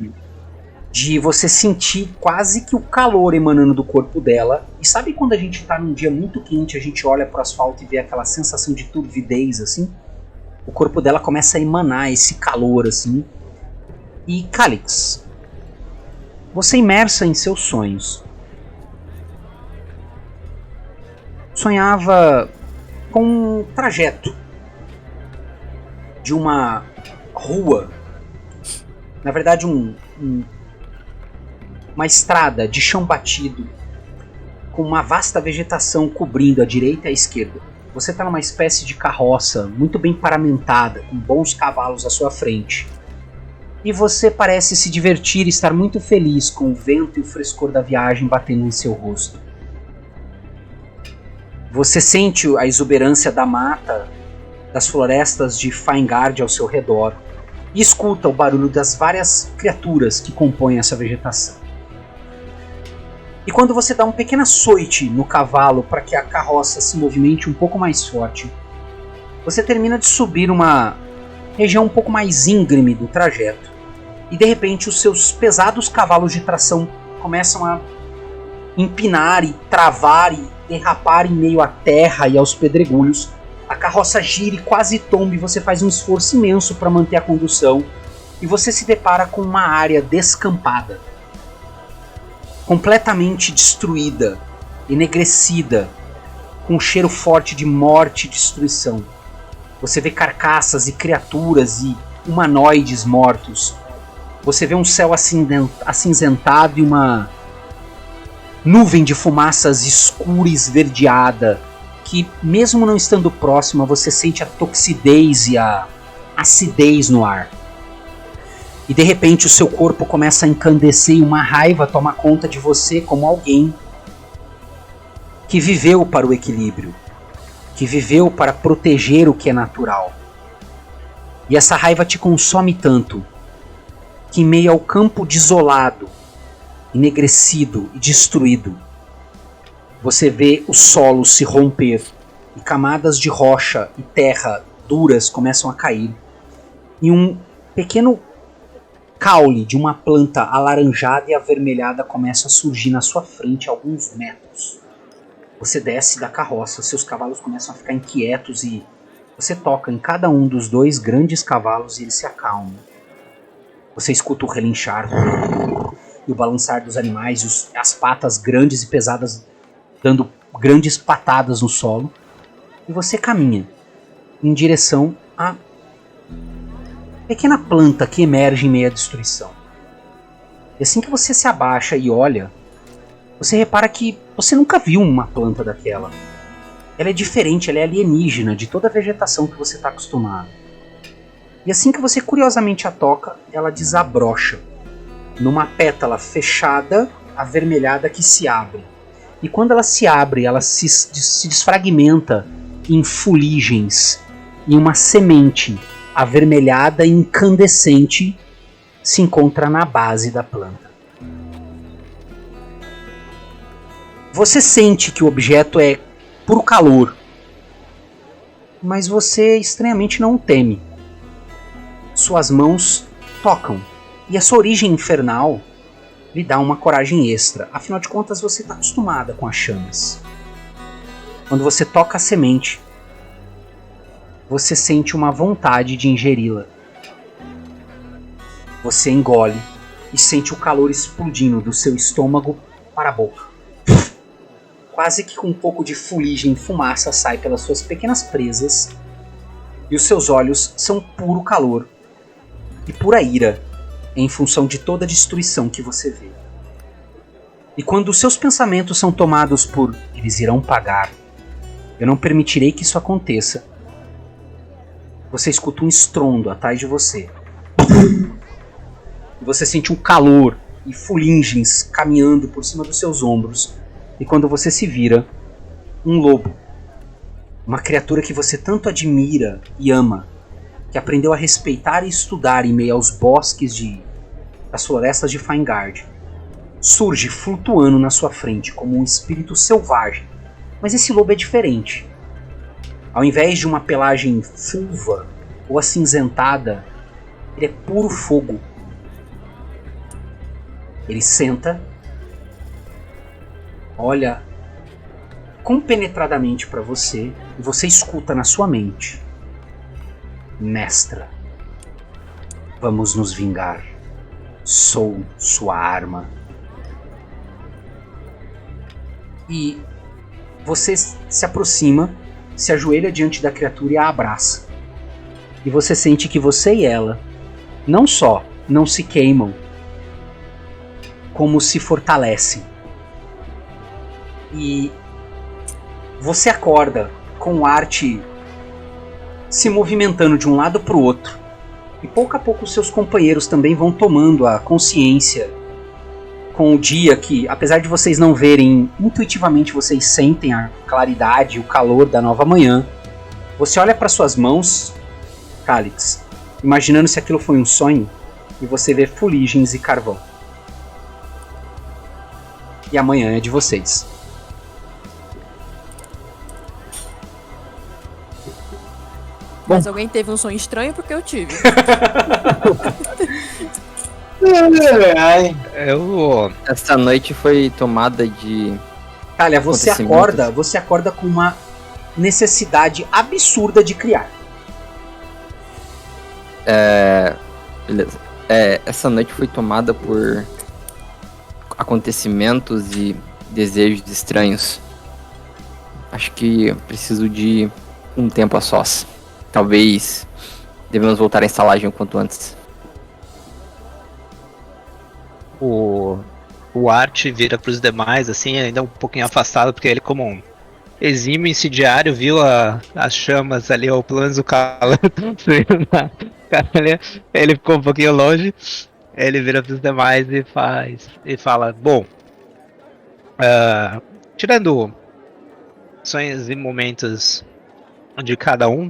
de você sentir quase que o calor emanando do corpo dela. E sabe quando a gente está num dia muito quente, a gente olha para o asfalto e vê aquela sensação de turbidez, assim? O corpo dela começa a emanar esse calor, assim. E Calix, você imersa em seus sonhos, sonhava com um trajeto de uma rua, na verdade uma estrada de chão batido, com uma vasta vegetação cobrindo a direita e a esquerda. Você está numa espécie de carroça muito bem paramentada, com bons cavalos à sua frente. E você parece se divertir e estar muito feliz com o vento e o frescor da viagem batendo em seu rosto. Você sente a exuberância da mata, das florestas de Fine-Guard ao seu redor, e escuta o barulho das várias criaturas que compõem essa vegetação. E quando você dá um pequeno açoite no cavalo para que a carroça se movimente um pouco mais forte, você termina de subir uma região um pouco mais íngreme do trajeto, e de repente os seus pesados cavalos de tração começam a empinar e travar e derrapar em meio à terra e aos pedregulhos. A carroça gira e quase tomba, e você faz um esforço imenso para manter a condução, e você se depara com uma área descampada, completamente destruída, enegrecida, com um cheiro forte de morte e destruição. Você vê carcaças e criaturas e humanoides mortos. Você vê um céu acinzentado e uma nuvem de fumaças escura e esverdeada, que mesmo não estando próxima, você sente a toxidez e a acidez no ar. E de repente o seu corpo começa a encandecer e uma raiva toma conta de você como alguém que viveu para o equilíbrio, que viveu para proteger o que é natural. E essa raiva te consome tanto que em meio ao campo desolado, enegrecido e destruído, você vê o solo se romper e camadas de rocha e terra duras começam a cair e um pequeno caule de uma planta alaranjada e avermelhada começa a surgir na sua frente a alguns metros. Você desce da carroça, seus cavalos começam a ficar inquietos e você toca em cada um dos 2 grandes cavalos e eles se acalmam. Você escuta o relinchar e o balançar dos animais, as patas grandes e pesadas dando grandes patadas no solo. E você caminha em direção à pequena planta que emerge em meio à destruição. E assim que você se abaixa e olha, você repara que você nunca viu uma planta daquela. Ela é diferente, ela é alienígena de toda a vegetação que você está acostumado. E assim que você curiosamente a toca, ela desabrocha numa pétala fechada, avermelhada que se abre. E quando ela se abre, ela se desfragmenta em fuligens, e uma semente avermelhada e incandescente se encontra na base da planta. Você sente que o objeto é puro calor, mas você estranhamente não o teme. Suas mãos tocam, e a sua origem infernal lhe dá uma coragem extra. Afinal de contas, você está acostumada com as chamas. Quando você toca a semente, você sente uma vontade de ingeri-la. Você engole e sente o calor explodindo do seu estômago para a boca. Quase que com um pouco de fuligem e fumaça sai pelas suas pequenas presas e os seus olhos são puro calor e pura ira em função de toda a destruição que você vê. E quando os seus pensamentos são tomados por eles irão pagar, eu não permitirei que isso aconteça, você escuta um estrondo atrás de você. E você sente um calor e fuligens caminhando por cima dos seus ombros. E quando você se vira, um lobo, uma criatura que você tanto admira e ama, que aprendeu a respeitar e estudar em meio aos bosques das florestas de Finegard, surge flutuando na sua frente como um espírito selvagem. Mas esse lobo é diferente. Ao invés de uma pelagem fulva ou acinzentada, ele é puro fogo. Ele senta, olha compenetradamente para você e você escuta na sua mente: Mestra, vamos nos vingar. Sou sua arma. E você se aproxima, se ajoelha diante da criatura e a abraça. E você sente que você e ela não só não se queimam, como se fortalecem. E você acorda com o Arte se movimentando de um lado para o outro. E pouco a pouco os seus companheiros também vão tomando a consciência com o dia que, apesar de vocês não verem, intuitivamente vocês sentem a claridade, o calor da nova manhã. Você olha para suas mãos, Calix, imaginando se aquilo foi um sonho, e você vê fuligens e carvão. E amanhã é de vocês. Mas alguém teve um sonho estranho porque eu tive. Essa noite foi tomada de... Talia, você acorda com uma necessidade absurda de criar. Beleza. Essa noite foi tomada por acontecimentos e desejos estranhos. Acho que preciso de um tempo a sós. talvez devemos voltar à estalagem o quanto antes. O Art vira pros demais, assim, ainda um pouquinho afastado, porque ele, como um exímio incendiário, viu as chamas ali, ou pelo menos o calor. Ele ficou um pouquinho longe. Ele vira pros demais e fala: bom, tirando sonhos e momentos de cada um,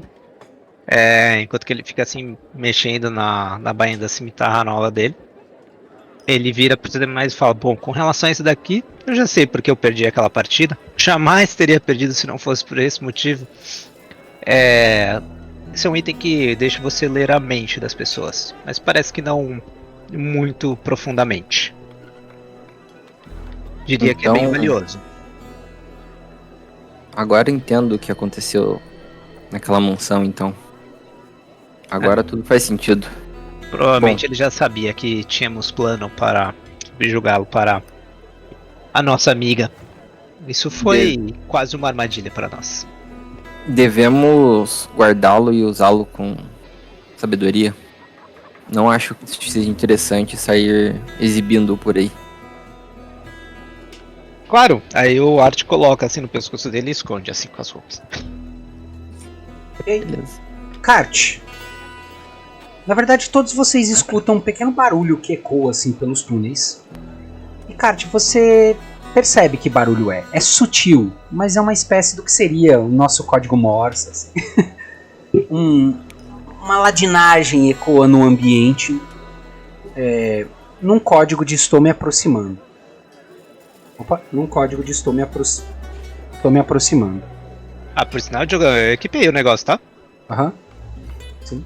enquanto que ele fica assim mexendo na bainha da cimitarra nova dele, ele vira para os demais e fala: bom, com relação a isso daqui, eu já sei porque eu perdi aquela partida. Jamais teria perdido se não fosse por esse motivo. Esse é um item que deixa você ler a mente das pessoas, mas parece que não muito profundamente. Diria que é bem Então, valioso. Agora eu entendo o que aconteceu naquela mansão, então. Agora tudo faz sentido. Provavelmente ele já sabia que tínhamos plano para subjugá-lo para a nossa amiga. Isso foi quase uma armadilha para nós. Devemos guardá-lo e usá-lo com sabedoria. Não acho que seja interessante sair exibindo por aí. Claro, aí o Art coloca assim no pescoço dele e esconde assim com as roupas. Beleza. Kart. Na verdade, todos vocês escutam um pequeno barulho que ecoa assim pelos túneis. E Kart, você percebe que barulho é. É sutil, mas é uma espécie do que seria o nosso código Morse. Assim. Uma ladinagem ecoa no ambiente, num código de estou me aproximando. Opa, num código de estou me aproximando. Ah, por sinal, Diogo, eu equipei o negócio, tá? Aham. Sim.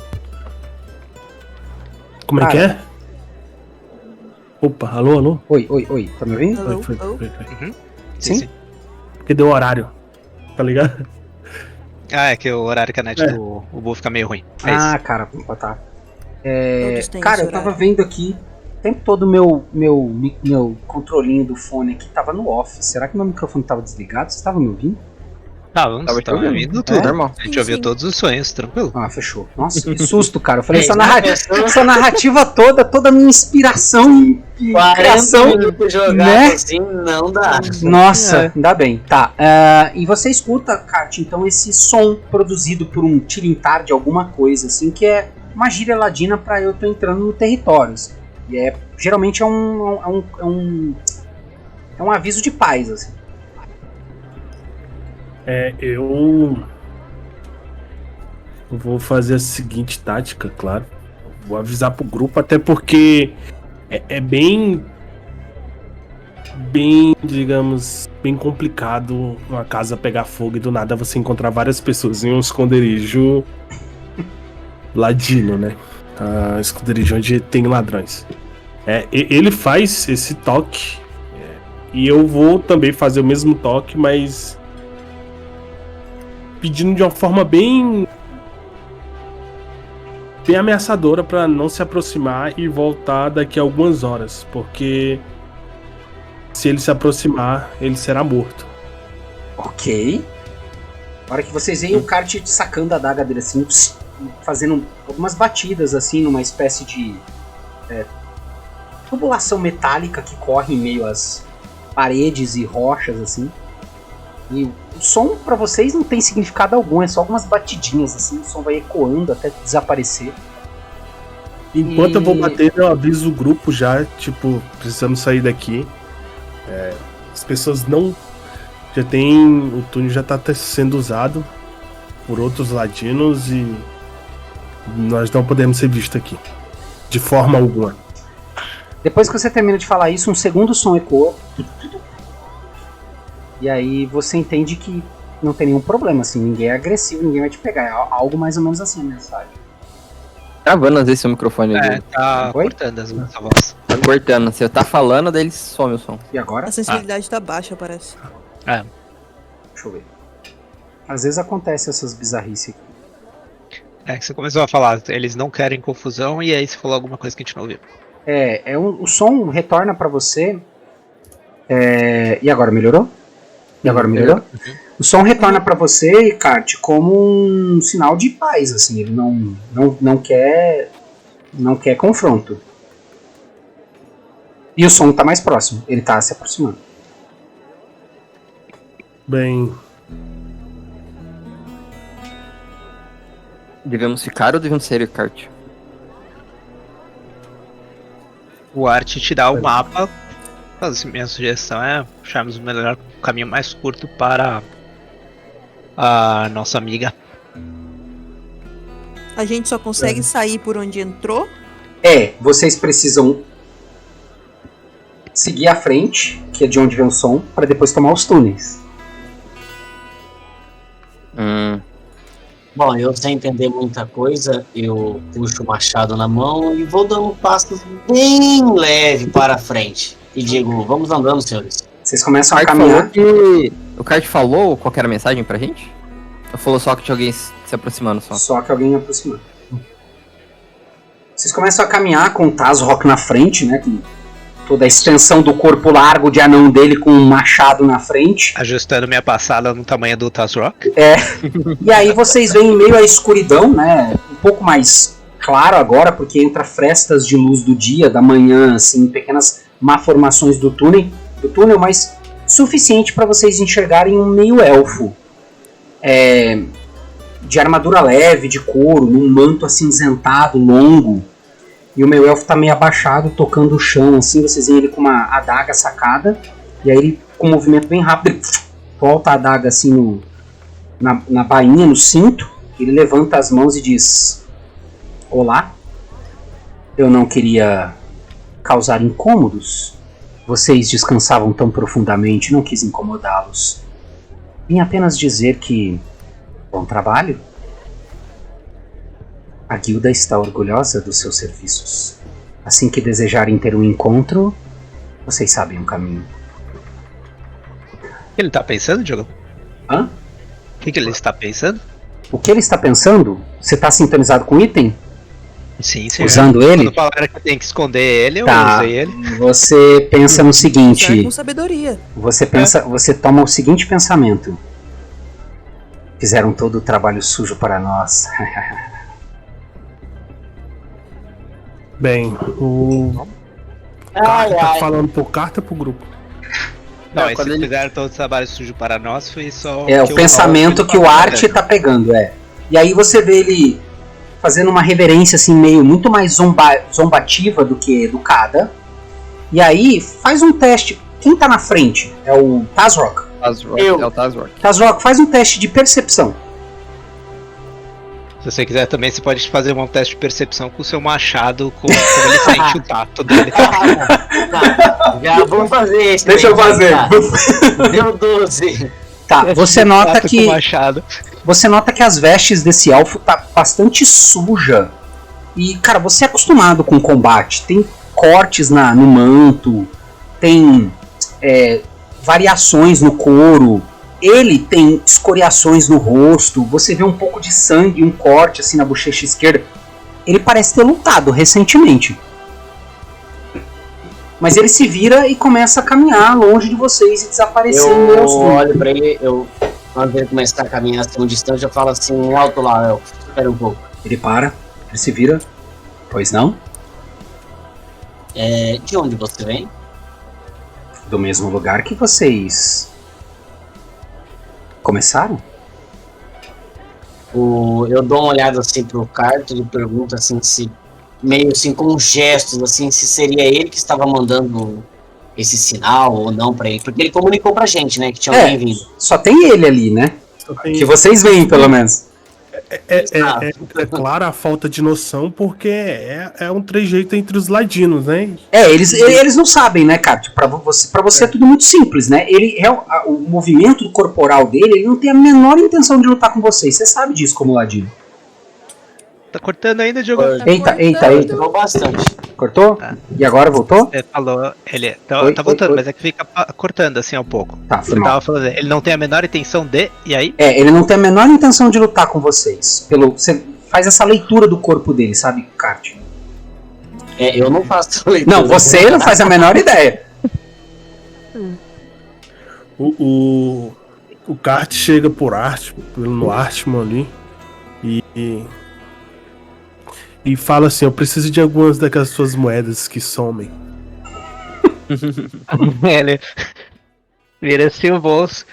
Como é que é? Opa, alô? Oi, tá me ouvindo? Alô? Foi. Uhum. Sim? Porque deu horário, tá ligado? Ah, é que o horário que a net do Bull fica meio ruim. É Ah, isso. cara, tá. Todos têm Cara, esse eu tava horário. vendo aqui, o tempo todo meu controlinho do fone aqui tava no off. Será que meu microfone tava desligado? Você tava me ouvindo? Tava te tá ouvindo. ouvindo tudo. Normal. A gente ouviu Sim. todos os sonhos, tranquilo. Ah, fechou. Nossa, que susto, cara. Eu falei, Ei, essa narrativa toda a minha inspiração e 40 criação. minutos jogado né? assim não dá. Nossa, ainda bem. Tá. E você escuta, Kat, então, esse som produzido por um tilintar de alguma coisa, assim, que é uma gíria ladina pra eu tô entrando no território. Assim. E geralmente é um aviso de paz, assim. Eu vou fazer a seguinte tática, claro. Vou avisar pro grupo, até porque é bem, digamos, bem complicado uma casa pegar fogo e do nada você encontrar várias pessoas em um esconderijo ladino, né? Esconderijo onde tem ladrões. Ele faz esse toque e eu vou também fazer o mesmo toque, mas pedindo de uma forma bem ameaçadora para não se aproximar e voltar daqui a algumas horas, porque se ele se aproximar, ele será morto. Ok. Na hora que vocês veem o Kart sacando a adaga dele assim, fazendo algumas batidas assim, numa espécie de tubulação metálica que corre em meio às paredes e rochas assim. E o som pra vocês não tem significado algum, é só algumas batidinhas assim, o som vai ecoando até desaparecer. Enquanto eu vou bater, eu aviso o grupo já, tipo, precisamos sair daqui. As pessoas não... o túnel já tá sendo usado por outros ladinos e nós não podemos ser vistos aqui, de forma alguma. Depois que você termina de falar isso, um segundo som ecoa. E aí você entende que não tem nenhum problema, assim, ninguém é agressivo, ninguém vai te pegar. É algo mais ou menos assim a mensagem. Travando às vezes seu microfone. Tá Oi? cortando a voz. Tá cortando. Você tá falando, daí ele some o som. E agora? A sensibilidade tá baixa, parece. Deixa eu ver. Às vezes acontece essas bizarrices aqui. Que você começou a falar, eles não querem confusão, e aí você falou alguma coisa que a gente não ouviu. O som retorna pra você. E agora melhorou? O som retorna pra você, Kart, como um sinal de paz, assim. Ele não quer confronto. E o som tá mais próximo. Ele tá se aproximando. Bem, Devemos ficar ou devemos sair, Kart? O Art te dá o mapa. Mas minha sugestão é acharmos o melhor caminho mais curto para a nossa amiga. A gente só consegue sair por onde entrou? Vocês precisam seguir à frente, que é de onde vem o som, para depois tomar os túneis. Bom, eu sem entender muita coisa, eu puxo o machado na mão e vou dando passos bem leve para frente. E digo, vamos andando, senhores. Vocês começam O a Kart caminhar. o Kart falou qual que era a mensagem pra gente? Ou falou só que tinha alguém se aproximando só? Só que alguém aproximando. Vocês começam a caminhar com o Tazrock na frente, né? Com toda a extensão do corpo largo de anão dele com um machado na frente. Ajustando minha passada no tamanho do Tazrock. E aí vocês veem em meio à escuridão, né? Um pouco mais claro agora, porque entra frestas de luz do dia, da manhã, assim, pequenas malformações do túnel, mas suficiente para vocês enxergarem um meio-elfo. De armadura leve, de couro, num manto acinzentado, longo. E o meio-elfo tá meio abaixado, tocando o chão, assim, vocês veem ele com uma adaga sacada. E aí ele, com um movimento bem rápido, ele volta a adaga assim na bainha, no cinto. Ele levanta as mãos e diz: Olá, eu não queria causar incômodos. Vocês descansavam tão profundamente, não quis incomodá-los. Vim apenas dizer que... Bom trabalho. A guilda está orgulhosa dos seus serviços. Assim que desejarem ter um encontro, vocês sabem o caminho. O que ele tá pensando, Diogo? Hã? O que ele está pensando? O que ele está pensando? Você está sintonizado com o item? Sim, sim. Usando ele? Quando falaram que tem que esconder ele, eu Tá. usei ele. Você pensa no Usar seguinte. com sabedoria. Você toma o seguinte pensamento. Fizeram todo o trabalho sujo para nós. bem, o Ai, Carta tá ai. falando por carta pro grupo. Não, Não, esse quando ele- fizeram todo o trabalho sujo para nós foi só. É o pensamento que o Art tá pegando, E aí você vê ele fazendo uma reverência assim meio muito mais zombativa do que educada. E aí faz um teste. Quem tá na frente? É o Tazrock. Eu. É o Tazrock. Tazrock, faz um teste de percepção. Se você quiser também, você pode fazer um teste de percepção com o seu machado, como ele sente o tato dele. Tá, já vamos fazer esse. Deixa eu fazer. Tá. Deu 12. Tá, você nota Tato com que o machado. as vestes desse elfo tá bastante suja. E, cara, você é acostumado com combate. Tem cortes no manto, tem variações no couro. Ele tem escoriações no rosto. Você vê um pouco de sangue, um corte assim na bochecha esquerda. Ele parece ter lutado recentemente. Mas ele se vira e começa a caminhar longe de vocês e desaparecer em meio aos Eu túneis. olho pra ele, antes dele começar a caminhar assim um distante, eu falo assim, alto lá, Elfo, espera um pouco. Ele para, ele se vira. Pois não? De onde você vem? Do mesmo lugar que vocês começaram? Eu dou uma olhada assim pro Carto e pergunto assim se, meio assim com gestos, assim, se seria ele que estava mandando esse sinal ou não pra ele. Porque ele comunicou pra gente, né, que tinha alguém vindo. Só tem ele ali, né? Só tem- Que vocês veem, pelo menos. É clara a falta de noção, porque é um trejeito entre os ladinos, né? Eles não sabem, né, cara? Pra você é tudo muito simples, né? O movimento corporal dele, ele não tem a menor intenção de lutar com vocês. Você sabe disso como ladino. Tá cortando ainda, Diogo? Eita. Falou bastante. Cortou? E agora voltou? Você falou, ele Oi, tá voltando, oi. mas é que fica cortando assim um pouco. Tá, foi Ele mal. tava falando, ele não tem a menor intenção de, e aí? Ele não tem a menor intenção de lutar com vocês. Você faz essa leitura do corpo dele, sabe, Kart? Eu não faço leitura. Não, você não faz a menor ideia. O O kart chega no Artman ali e fala assim, eu preciso de algumas daquelas suas moedas que somem. Ele vira assim o bolso,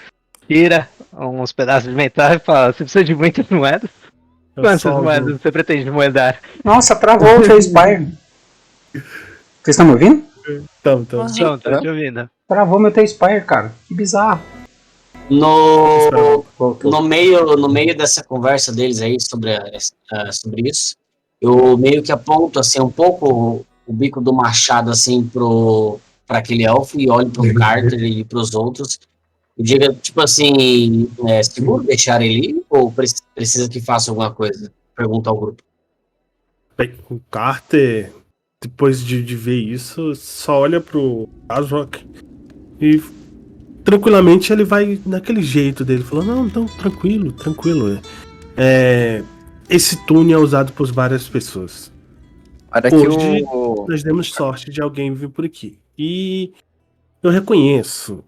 tira uns pedaços de metal e fala, você precisa de muitas moedas? Quantas moedas você pretende moedar? Nossa, travou o teu Spire. Vocês estão me ouvindo? Então. Não, tô te ouvindo. Travou meu T-Spire, cara. Que bizarro. Voltou. No meio dessa conversa deles aí sobre isso, eu meio que aponto assim um pouco o bico do machado assim para aquele elfo e olho pro Carter e pros outros e diga, tipo assim, seguro deixar ele ir ou precisa que faça alguma coisa? Pergunta ao grupo. Bem, o Carter, depois de ver isso, só olha pro Azrock e tranquilamente ele vai naquele jeito dele, falando, não, tranquilo. Esse túnel é usado por várias pessoas. Hoje nós demos sorte de alguém vir por aqui. E eu reconheço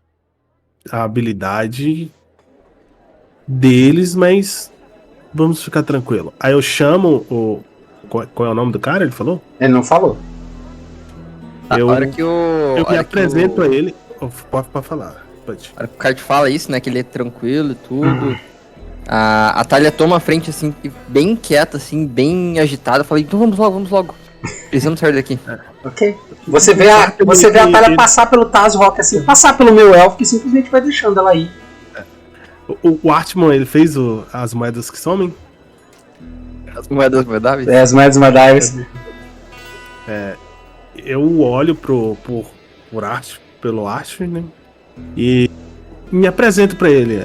a habilidade deles, mas vamos ficar tranquilo. Aí eu chamo o... Qual é o nome do cara? Ele falou? Ele não falou. Eu me apresento a ele. Pode falar. Pode. A hora que o Kart fala isso, né? Que ele é tranquilo e tudo. A Thalia toma a frente, assim, bem quieta, assim, bem agitada. Fala, então vamos logo. Precisamos sair daqui. Ok. Você vê a Thalia passar pelo Tazrock, assim, passar pelo meu elfo, que simplesmente vai deixando ela ir. O Artman, ele fez as moedas que somem? As moedas moedáveis? As moedas moedáveis. Eu olho pelo Artman, né? E me apresento pra ele.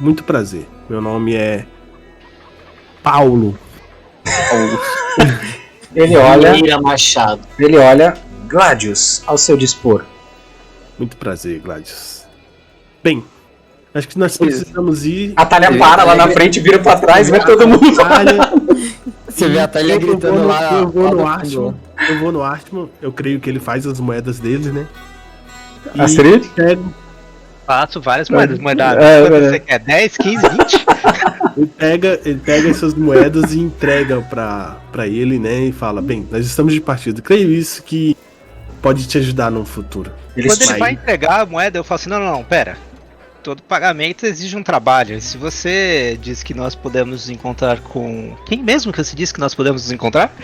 Muito prazer. Meu nome é Paulo. Ele olha. Machado. Ele olha. Gladius, ao seu dispor. Muito prazer, Gladius. Bem, acho que nós precisamos ir. A Thalia para lá na frente, vira pra trás e vai todo mundo. Você vê a Thalia gritando lá. Eu vou no Artman. Eu creio que ele faz as moedas dele, né? Astrid? Faço várias moedas. Você quer 10, 15, 20? Ele pega essas moedas e entrega pra ele, né? E fala, bem, nós estamos de partida. Creio isso que pode te ajudar no futuro. Quando ele vai entregar a moeda, eu falo assim, não, pera. Todo pagamento exige um trabalho. Se você diz que nós podemos nos encontrar com... Quem mesmo que você disse que nós podemos nos encontrar?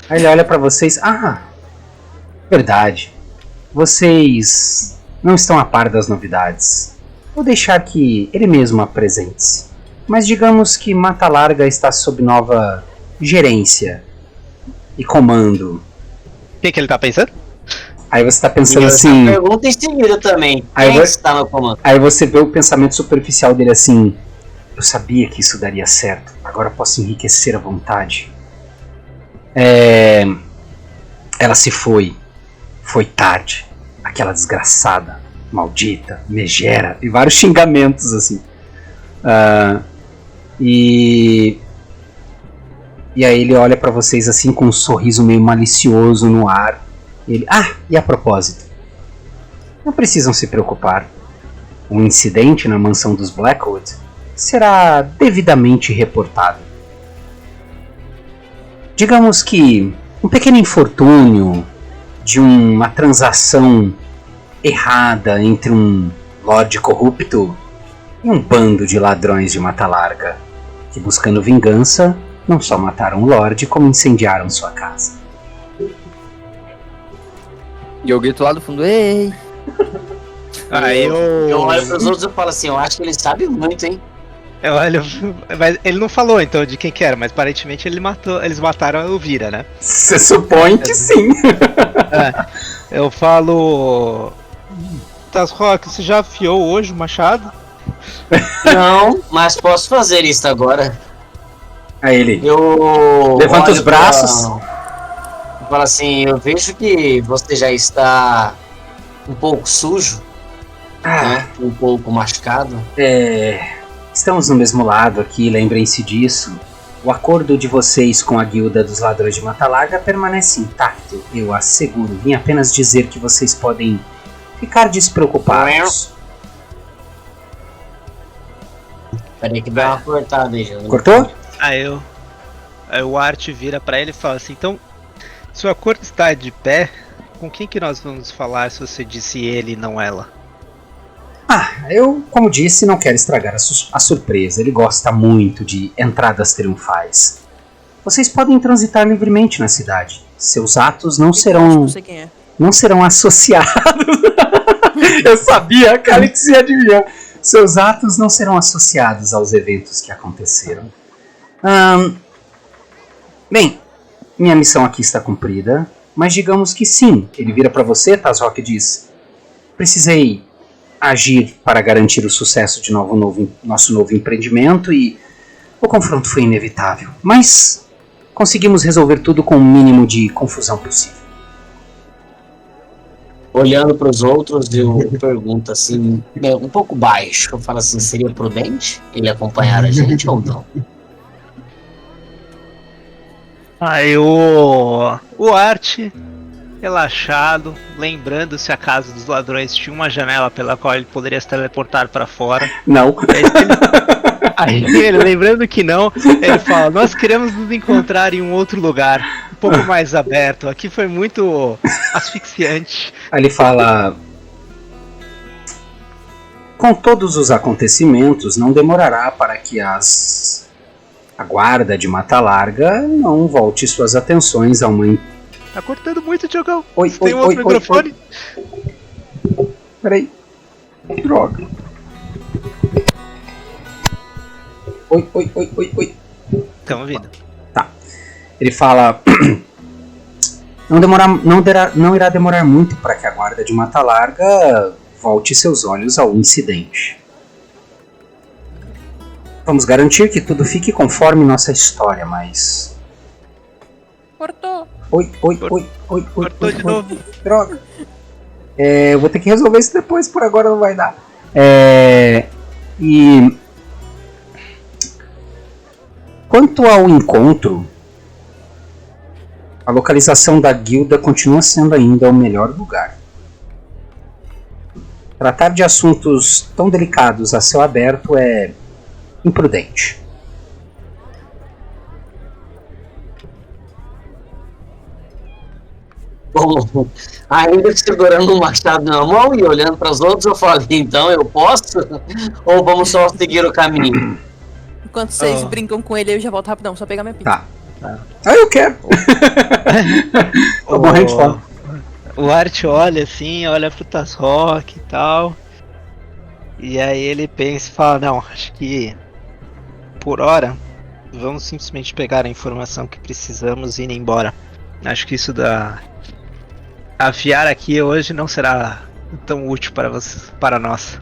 Aí ele olha pra vocês. Verdade. Vocês não estão a par das novidades. Vou deixar que ele mesmo apresente-se. Mas digamos que Mata Larga está sob nova gerência e comando. O que ele tá pensando? Aí você tá pensando assim... Pergunta em seguida também. Quem está no comando? Aí você vê o pensamento superficial dele assim... Eu sabia que isso daria certo. Agora posso enriquecer à vontade. Ela se foi. Foi tarde. Aquela desgraçada, maldita, megera. E vários xingamentos assim. E aí ele olha pra vocês assim com um sorriso meio malicioso no ar. Ele, e a propósito, não precisam se preocupar. Um incidente na mansão dos Blackwood será devidamente reportado. Digamos que um pequeno infortúnio de uma transação errada entre um lorde corrupto e um bando de ladrões de Mata Larga, que buscando vingança, não só mataram o lorde, como incendiaram sua casa. E eu grito lá do fundo, ei! Aí eu olho pros outros e falo assim, eu acho que ele sabe muito, hein? Eu olho, mas ele não falou então de quem que era, mas aparentemente eles mataram a Elvira, né? Você supõe que sim. Eu falo... Tazrock, você já afiou hoje o machado? Não, mas posso fazer isso agora. Aí ele levanta os braços. Fala assim, eu vejo que você já está um pouco sujo, né? Um pouco machucado. Estamos no mesmo lado aqui, lembrem-se disso. O acordo de vocês com a guilda dos ladrões de Mata Larga permanece intacto, eu asseguro. Vim apenas dizer que vocês podem ficar despreocupados. Peraí que deu uma cortada aí, já. Cortou? Aí o Art vira pra ele e fala assim, então, se o acordo está de pé, com quem que nós vamos falar se você disse ele e não ela? Eu, como disse, não quero estragar a surpresa. Ele gosta muito de entradas triunfais. Vocês podem transitar livremente na cidade. Seus atos não serão... Não sei quem é. Não serão associados. Eu sabia, cara, que se ia adivinhar. Seus atos não serão associados aos eventos que aconteceram. Bem, minha missão aqui está cumprida, mas digamos que sim. Ele vira para você, Tazrock, e diz: precisei agir para garantir o sucesso de nosso novo empreendimento e o confronto foi inevitável. Mas conseguimos resolver tudo com o mínimo de confusão possível. Olhando para os outros, eu pergunto assim, um pouco baixo. Eu falo assim, seria prudente ele acompanhar a gente ou não? Aí o Art, relaxado, lembrando se a casa dos ladrões tinha uma janela pela qual ele poderia se teleportar para fora. Não. Aí ele, lembrando que não, ele fala, nós queremos nos encontrar em um outro lugar, um pouco mais aberto. Aqui foi muito asfixiante. Aí ele fala: com todos os acontecimentos, não demorará para que a guarda de Mata Larga não volte suas atenções a uma... Tá cortando muito, Diogão. Oi, tem outro microfone? Peraí. Droga. Oi. Estão ouvindo. Tá. Ele fala: não irá demorar muito para que a guarda de Mata Larga volte seus olhos ao incidente. Vamos garantir que tudo fique conforme nossa história, mas... Cortou. Oi. Cortou de novo. Droga. Eu vou ter que resolver isso depois, por agora não vai dar. E... quanto ao encontro, a localização da guilda continua sendo ainda o melhor lugar. Tratar de assuntos tão delicados a céu aberto é imprudente. Bom, ainda segurando o machado na mão e olhando para os outros, eu falei, então eu posso? Ou vamos só seguir o caminho? Enquanto vocês brincam com ele, eu já volto rapidão, só pegar minha pizza. Tá. Eu quero. Tô morrendo de fome. O Art olha assim, olha pro Tazrock e tal. E aí ele pensa e fala, não, acho que por hora vamos simplesmente pegar a informação que precisamos e ir embora. Acho que isso aviar aqui hoje não será tão útil para nós.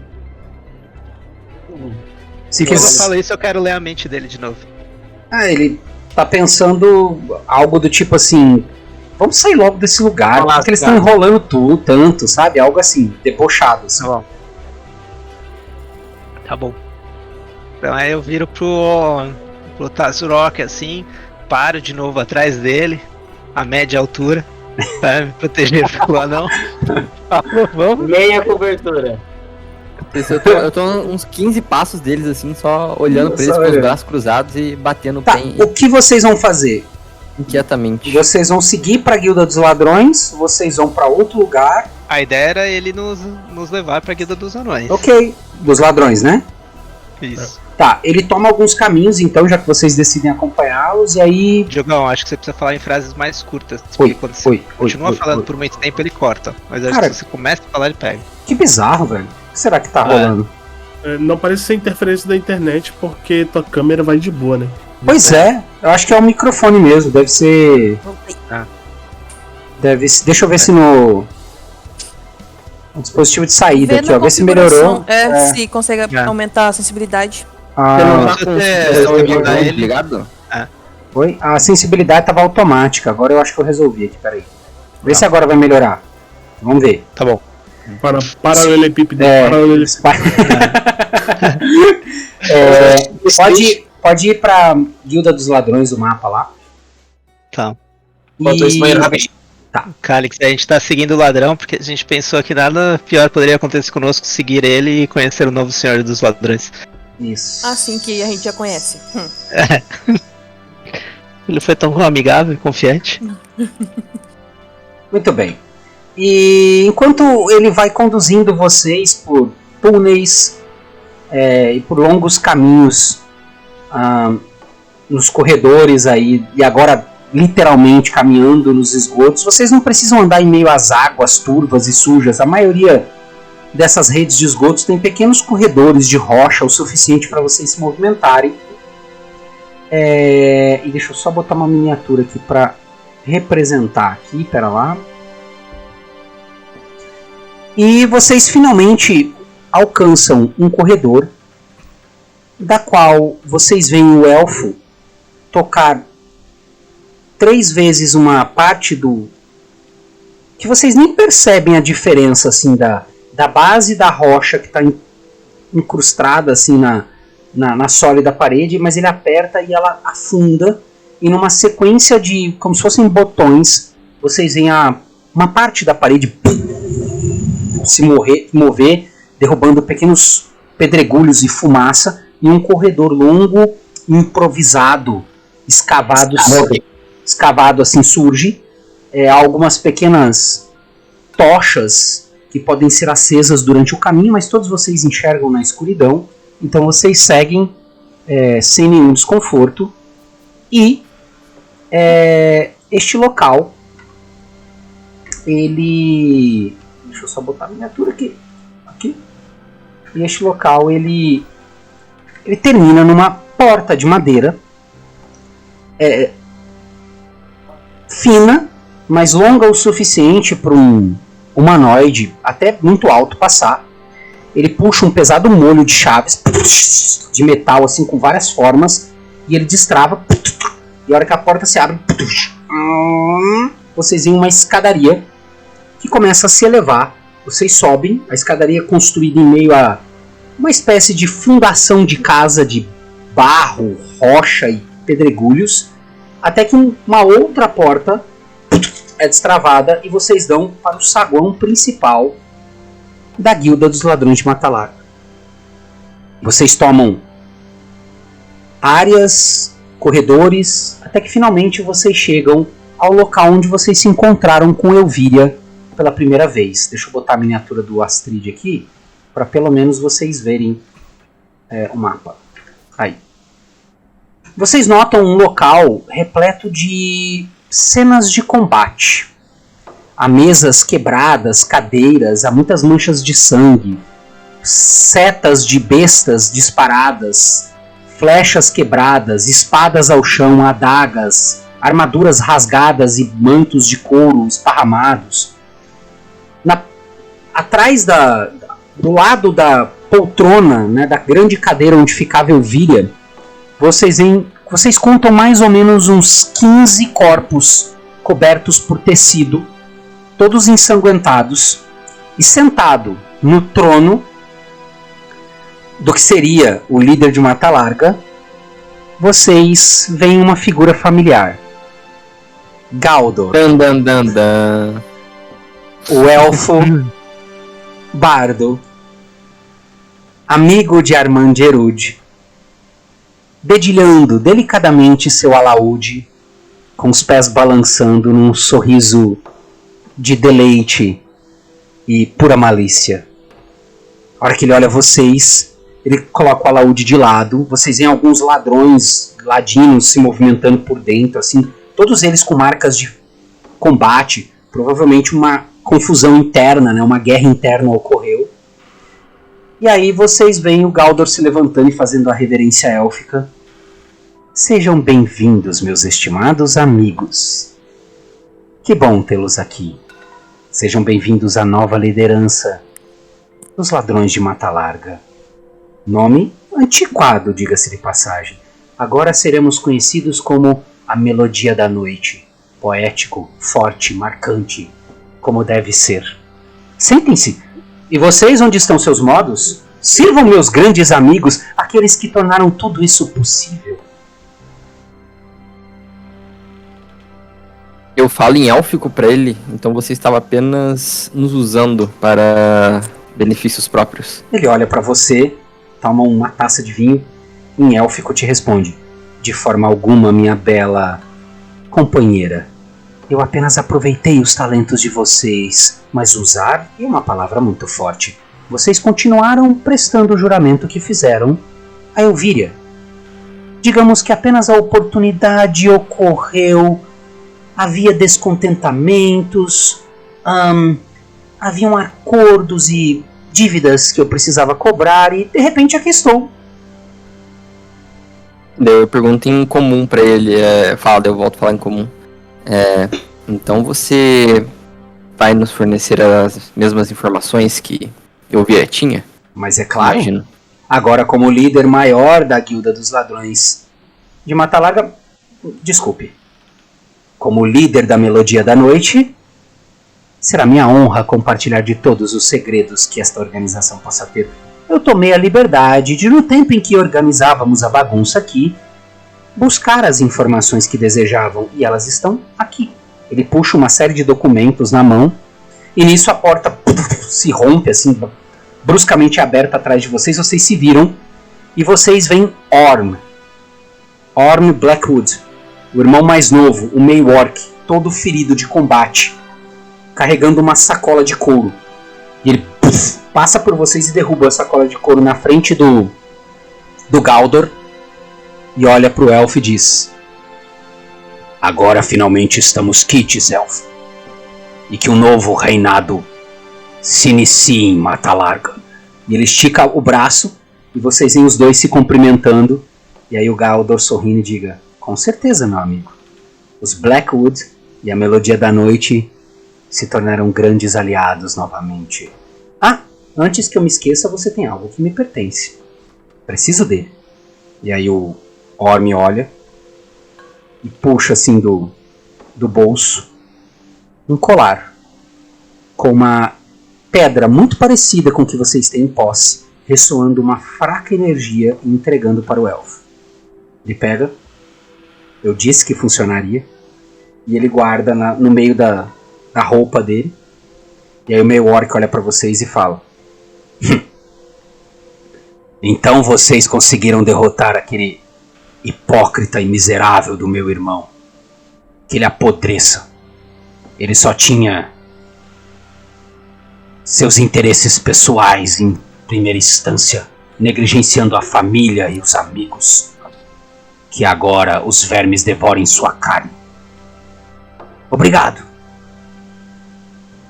Quando eu falo isso, eu quero ler a mente dele de novo. Ele tá pensando algo do tipo assim: vamos sair logo desse lugar, porque eles estão enrolando tanto, sabe? Algo assim, debochado. Assim. Tá bom. Então aí eu viro pro Tazrock assim, paro de novo atrás dele, a média altura, pra me proteger do anão. Vamos. Meia cobertura. Eu tô uns 15 passos deles, assim, só olhando pra eles com os braços cruzados e batendo bem. O que vocês vão fazer? Inquietamente. Vocês vão seguir pra Guilda dos Ladrões? Vocês vão pra outro lugar? A ideia era ele nos levar pra Guilda dos Anões. Ok. Dos Ladrões, né? Isso. Tá, ele toma alguns caminhos, então, já que vocês decidem acompanhá-los, e aí... Diogão, acho que você precisa falar em frases mais curtas. Porque quando você continua falando por muito tempo, ele corta. Mas acho que se você começa a falar, ele pega. Que bizarro, velho. O que será que tá rolando? Não parece ser interferência da internet, porque tua câmera vai de boa, né? Pois é, eu acho que é o microfone mesmo, deve ser... Deixa eu ver se no dispositivo de saída aqui, ó, ver se melhorou. Se consegue aumentar a sensibilidade. Ligado? Oi? A sensibilidade tava automática, agora eu acho que eu resolvi aqui, peraí. Vê se agora vai melhorar. Vamos ver. Tá bom. Paralelepípedo. Pode ir pra Guilda dos Ladrões do mapa lá. Tá. Enquanto isso, banheiro rapidinho. Tá. Calix, a gente tá seguindo o ladrão porque a gente pensou que nada pior poderia acontecer conosco seguir ele e conhecer o novo senhor dos ladrões. Isso. Assim que a gente já conhece. Ele foi tão amigável e confiante. Muito bem. E enquanto ele vai conduzindo vocês por túneis e por longos caminhos nos corredores aí, e agora literalmente caminhando nos esgotos, vocês não precisam andar em meio às águas turvas e sujas. A maioria dessas redes de esgotos tem pequenos corredores de rocha o suficiente para vocês se movimentarem. E deixa eu só botar uma miniatura aqui para representar aqui, pera lá. E vocês finalmente alcançam um corredor, da qual vocês veem o elfo tocar 3 vezes uma parte do... que vocês nem percebem a diferença assim da base da rocha que está incrustada assim na sólida parede, mas ele aperta e ela afunda, e numa sequência de, como se fossem botões, vocês veem uma parte da parede se mover, derrubando pequenos pedregulhos e fumaça, e um corredor longo, improvisado, escavado assim surge. Algumas pequenas tochas que podem ser acesas durante o caminho, mas todos vocês enxergam na escuridão, então vocês seguem sem nenhum desconforto. E este local, ele... deixa eu só botar a miniatura aqui. E este local, ele termina numa porta de madeira fina, mas longa o suficiente para um humanoide até muito alto passar. Ele puxa um pesado molho de chaves de metal assim com várias formas, e ele destrava, e a hora que a porta se abre, vocês veem uma escadaria que começa a se elevar. Vocês sobem, a escadaria é construída em meio a uma espécie de fundação de casa de barro, rocha e pedregulhos, até que uma outra porta é destravada e vocês dão para o saguão principal da Guilda dos Ladrões de Matalarga. Vocês tomam áreas, corredores, até que finalmente vocês chegam ao local onde vocês se encontraram com Elvíria pela primeira vez. Deixa eu botar a miniatura do Astrid aqui, para pelo menos vocês verem o mapa. Aí. Vocês notam um local repleto de cenas de combate. Há mesas quebradas, cadeiras, há muitas manchas de sangue, setas de bestas disparadas, flechas quebradas, espadas ao chão, adagas, armaduras rasgadas e mantos de couro esparramados. Atrás do lado da poltrona, né, da grande cadeira onde ficava Elvíria, vocês contam mais ou menos uns 15 corpos cobertos por tecido, todos ensanguentados, e sentado no trono do que seria o líder de Matalarga, vocês veem uma figura familiar. Galdor, o elfo bardo, amigo de Armand Gerud, dedilhando delicadamente seu alaúde, com os pés balançando num sorriso de deleite e pura malícia. A hora que ele olha vocês, ele coloca o alaúde de lado. Vocês veem alguns ladrões ladinos se movimentando por dentro, assim, todos eles com marcas de combate. Provavelmente uma confusão interna, né? Uma guerra interna ocorreu. E aí vocês veem o Galdor se levantando e fazendo a reverência élfica. Sejam bem-vindos, meus estimados amigos. Que bom tê-los aqui. Sejam bem-vindos à nova liderança dos Ladrões de Matalarga. Nome antiquado, diga-se de passagem. Agora seremos conhecidos como a Melodia da Noite. Poético, forte, marcante, como deve ser. Sentem-se. E vocês, onde estão seus modos? Sirvam meus grandes amigos, aqueles que tornaram tudo isso possível. Eu falo em élfico pra ele, então você estava apenas nos usando para benefícios próprios. Ele olha pra você toma uma taça de vinho. Em élfico te responde: de forma alguma, minha bela companheira. Eu apenas aproveitei os talentos de vocês, mas usar é uma palavra muito forte. Vocês continuaram prestando o juramento que fizeram a Elvíria. Digamos que apenas a oportunidade ocorreu, havia descontentamentos, haviam acordos e dívidas que eu precisava cobrar e de repente aqui estou. Eu pergunto em comum pra ele, eu volto a falar em comum. Então você vai nos fornecer as mesmas informações que eu vi tinha? Mas é claro, Imagino. Agora como líder maior da Guilda dos Ladrões de Mata Larga, desculpe, como líder da Melodia da Noite, será minha honra compartilhar de todos os segredos que esta organização possa ter. Eu tomei a liberdade de, no tempo em que organizávamos a bagunça aqui, buscar as informações que desejavam, e elas estão aqui. Ele puxa uma série de documentos na mão, e nisso a porta se rompe, assim, bruscamente aberta atrás de vocês. Vocês se viram, e vocês veem Orm Blackwood, o irmão mais novo, o meio orc, todo ferido de combate, carregando uma sacola de couro. E ele passa por vocês e derruba a sacola de couro na frente do Galdor, e olha pro elfo e diz: agora finalmente estamos quites, elfo, e que um novo reinado se inicie em Mata Larga. E ele estica o braço e vocês veem os dois se cumprimentando, e aí o Galdor sorrindo e diga: com certeza, meu amigo, os Blackwood e a Melodia da Noite se tornaram grandes aliados novamente. Antes que eu me esqueça, você tem algo que me pertence. Preciso dele. E aí o Orm olha e puxa assim do bolso um colar com uma pedra muito parecida com o que vocês têm em posse, ressoando uma fraca energia e entregando para o elfo. Ele pega, eu disse que funcionaria, e ele guarda no meio da roupa dele. E aí o meio orc olha para vocês e fala: então vocês conseguiram derrotar aquele hipócrita e miserável do meu irmão. Que ele apodreça. Ele só tinha seus interesses pessoais em primeira instância, negligenciando a família e os amigos. Que agora os vermes devorem sua carne. Obrigado.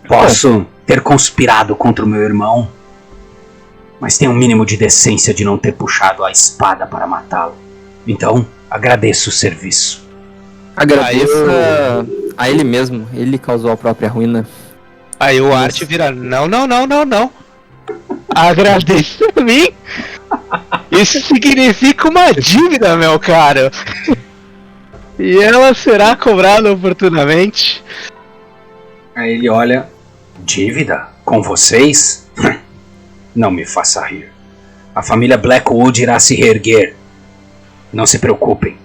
Posso ter conspirado contra o meu irmão, mas tenho um mínimo de decência de não ter puxado a espada para matá-lo. Então, agradeço o serviço. Agradeça a ele mesmo. Ele causou a própria ruína. Aí o Art vira: não. Agradeça a mim? Isso significa uma dívida, meu caro. E ela será cobrada oportunamente. Aí ele olha: dívida? Com vocês? Não me faça rir. A família Blackwood irá se reerguer. Não se preocupem.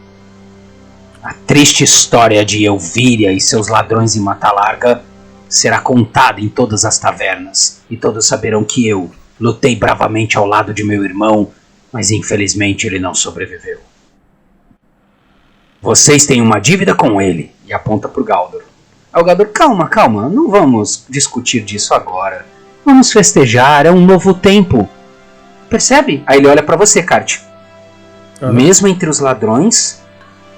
A triste história de Elvíria e seus ladrões em Mata Larga será contada em todas as tavernas, e todos saberão que eu lutei bravamente ao lado de meu irmão, mas infelizmente ele não sobreviveu. Vocês têm uma dívida com ele, e aponta pro Galdor. Aí o Galdor: calma, não vamos discutir disso agora. Vamos festejar, é um novo tempo. Percebe? Aí ele olha pra você, Kart. Mesmo entre os ladrões,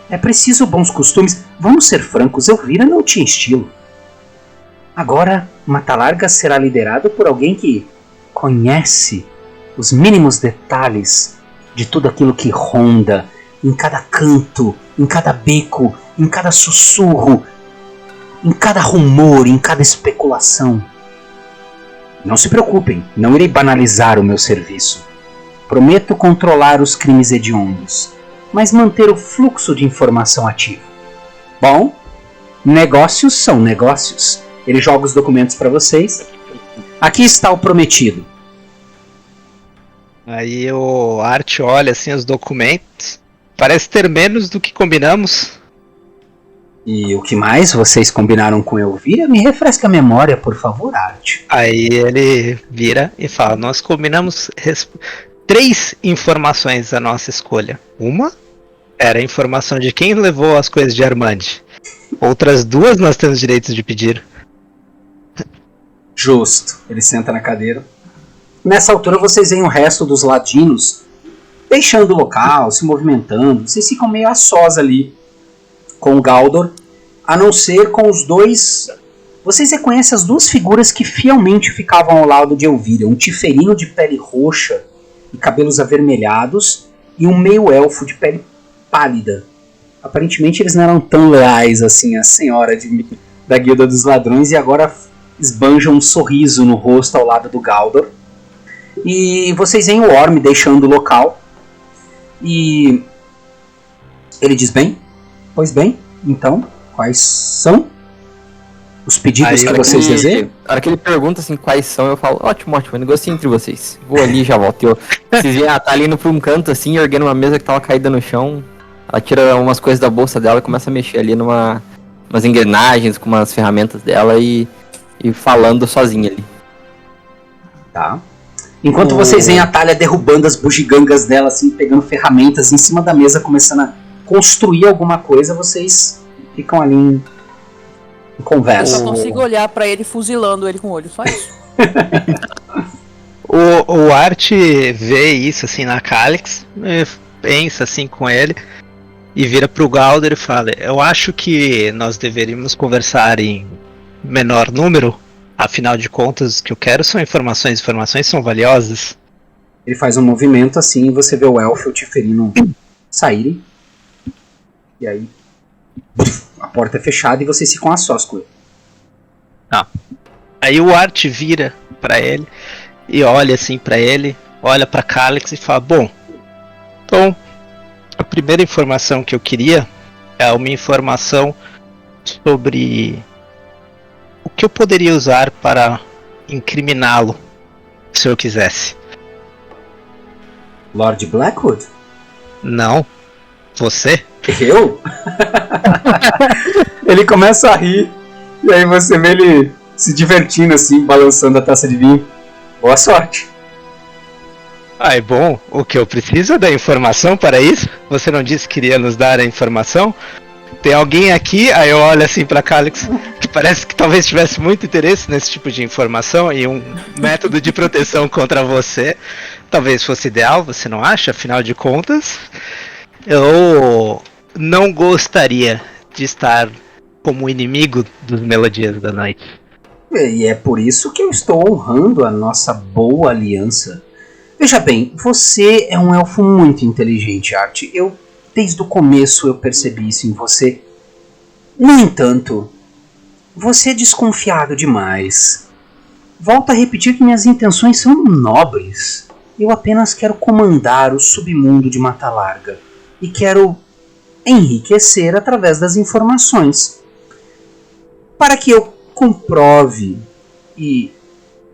é preciso bons costumes. Vamos ser francos, Elvíria não tinha estilo. Agora, Mata Larga será liderado por alguém que conhece os mínimos detalhes de tudo aquilo que ronda em cada canto, em cada beco, em cada sussurro, em cada rumor, em cada especulação. Não se preocupem, não irei banalizar o meu serviço. Prometo controlar os crimes hediondos, mas manter o fluxo de informação ativo. Bom, negócios são negócios. Ele joga os documentos para vocês. Aqui está o prometido. Aí o Art olha assim os documentos. Parece ter menos do que combinamos. E o que mais vocês combinaram com Elvíria? Me refresca a memória, por favor, Art. Aí ele vira e fala: nós combinamos 3 informações à nossa escolha. Uma era a informação de quem levou as coisas de Armand. Outras 2 nós temos direitos de pedir. Justo. Ele senta na cadeira. Nessa altura vocês veem o resto dos ladinos deixando o local, se movimentando. Vocês ficam meio a sós ali com o Galdor, a não ser com os 2... Vocês reconhecem as 2 figuras que fielmente ficavam ao lado de Elvira. Um tiferino de pele roxa e cabelos avermelhados e um meio-elfo de pele pálida. Aparentemente eles não eram tão leais assim à senhora da Guilda dos Ladrões e agora esbanjam um sorriso no rosto ao lado do Galdor. E vocês veem o Orm deixando o local. E ele diz, bem, pois bem, então, quais são os pedidos que vocês desejam? Na hora que ele pergunta assim quais são, eu falo, ótimo, negocio entre vocês. Vou ali e já volto. Vocês veem, ela tá ali indo pra um canto assim, erguendo uma mesa que tava caída no chão. Ela tira umas coisas da bolsa dela e começa a mexer ali umas engrenagens com umas ferramentas dela e falando sozinha ali. Tá. Enquanto vocês veem a Thalia derrubando as bugigangas dela, assim, pegando ferramentas em cima da mesa, começando a construir alguma coisa, vocês ficam ali em conversa. Eu só consigo olhar pra ele fuzilando ele com o olho, só isso. O Art vê isso assim na Calyx, pensa assim com ele e vira pro Galdor e fala, eu acho que nós deveríamos conversar em menor número. Afinal de contas, o que eu quero são informações são valiosas. Ele faz um movimento assim e você vê o elfo e o tiferino saírem. E aí a porta é fechada e vocês ficam a sós com ele. Aí o Art vira pra ele e olha assim pra ele, olha pra Calyx e fala, bom, então a primeira informação que eu queria é uma informação sobre o que eu poderia usar para incriminá-lo, se eu quisesse. Lord Blackwood? Não. Você? Eu? Ele começa a rir, e aí você vê ele se divertindo assim, balançando a taça de vinho. Boa sorte. É bom. O que eu preciso é da informação para isso? Você não disse que iria nos dar a informação? Tem alguém aqui, aí eu olho assim pra Calyx, que parece que talvez tivesse muito interesse nesse tipo de informação e um método de proteção contra você talvez fosse ideal, você não acha? Afinal de contas, eu não gostaria de estar como inimigo dos Melodias da Noite. E é por isso que eu estou honrando a nossa boa aliança. Veja bem, você é um elfo muito inteligente, Art. Desde o começo eu percebi isso em você. No entanto, você é desconfiado demais. Volto a repetir que minhas intenções são nobres. Eu apenas quero comandar o submundo de Mata Larga. E quero enriquecer através das informações. Para que eu comprove e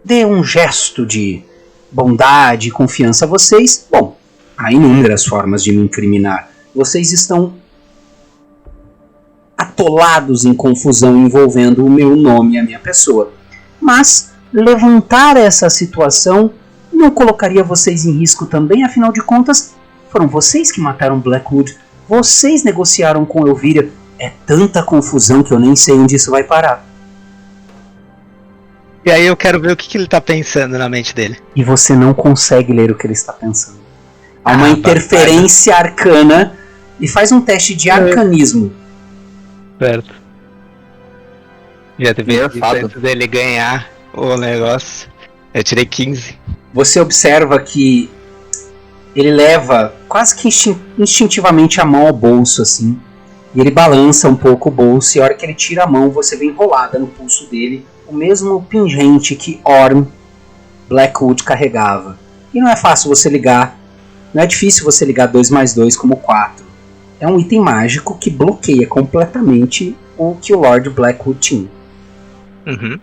dê um gesto de bondade e confiança a vocês, bom, há inúmeras formas de me incriminar. Vocês estão atolados em confusão envolvendo o meu nome e a minha pessoa. Mas levantar essa situação não colocaria vocês em risco também? Afinal de contas, foram vocês que mataram Blackwood. Vocês negociaram com Elvira. É tanta confusão que eu nem sei onde isso vai parar. E aí eu quero ver o que ele tá pensando na mente dele. E você não consegue ler o que ele está pensando. Há uma interferência arcana. E faz um teste de arcanismo. Certo. Já teve antes dele ganhar o negócio. Eu tirei 15. Você observa que ele leva quase que instintivamente a mão ao bolso, assim. E ele balança um pouco o bolso. E a hora que ele tira a mão, você vê enrolada no pulso dele o mesmo pingente que Orm Blackwood carregava. E não é fácil você ligar. Não é difícil você ligar 2 mais 2 como 4. É um item mágico que bloqueia completamente o que o Lord Blackwood tinha. Uhum.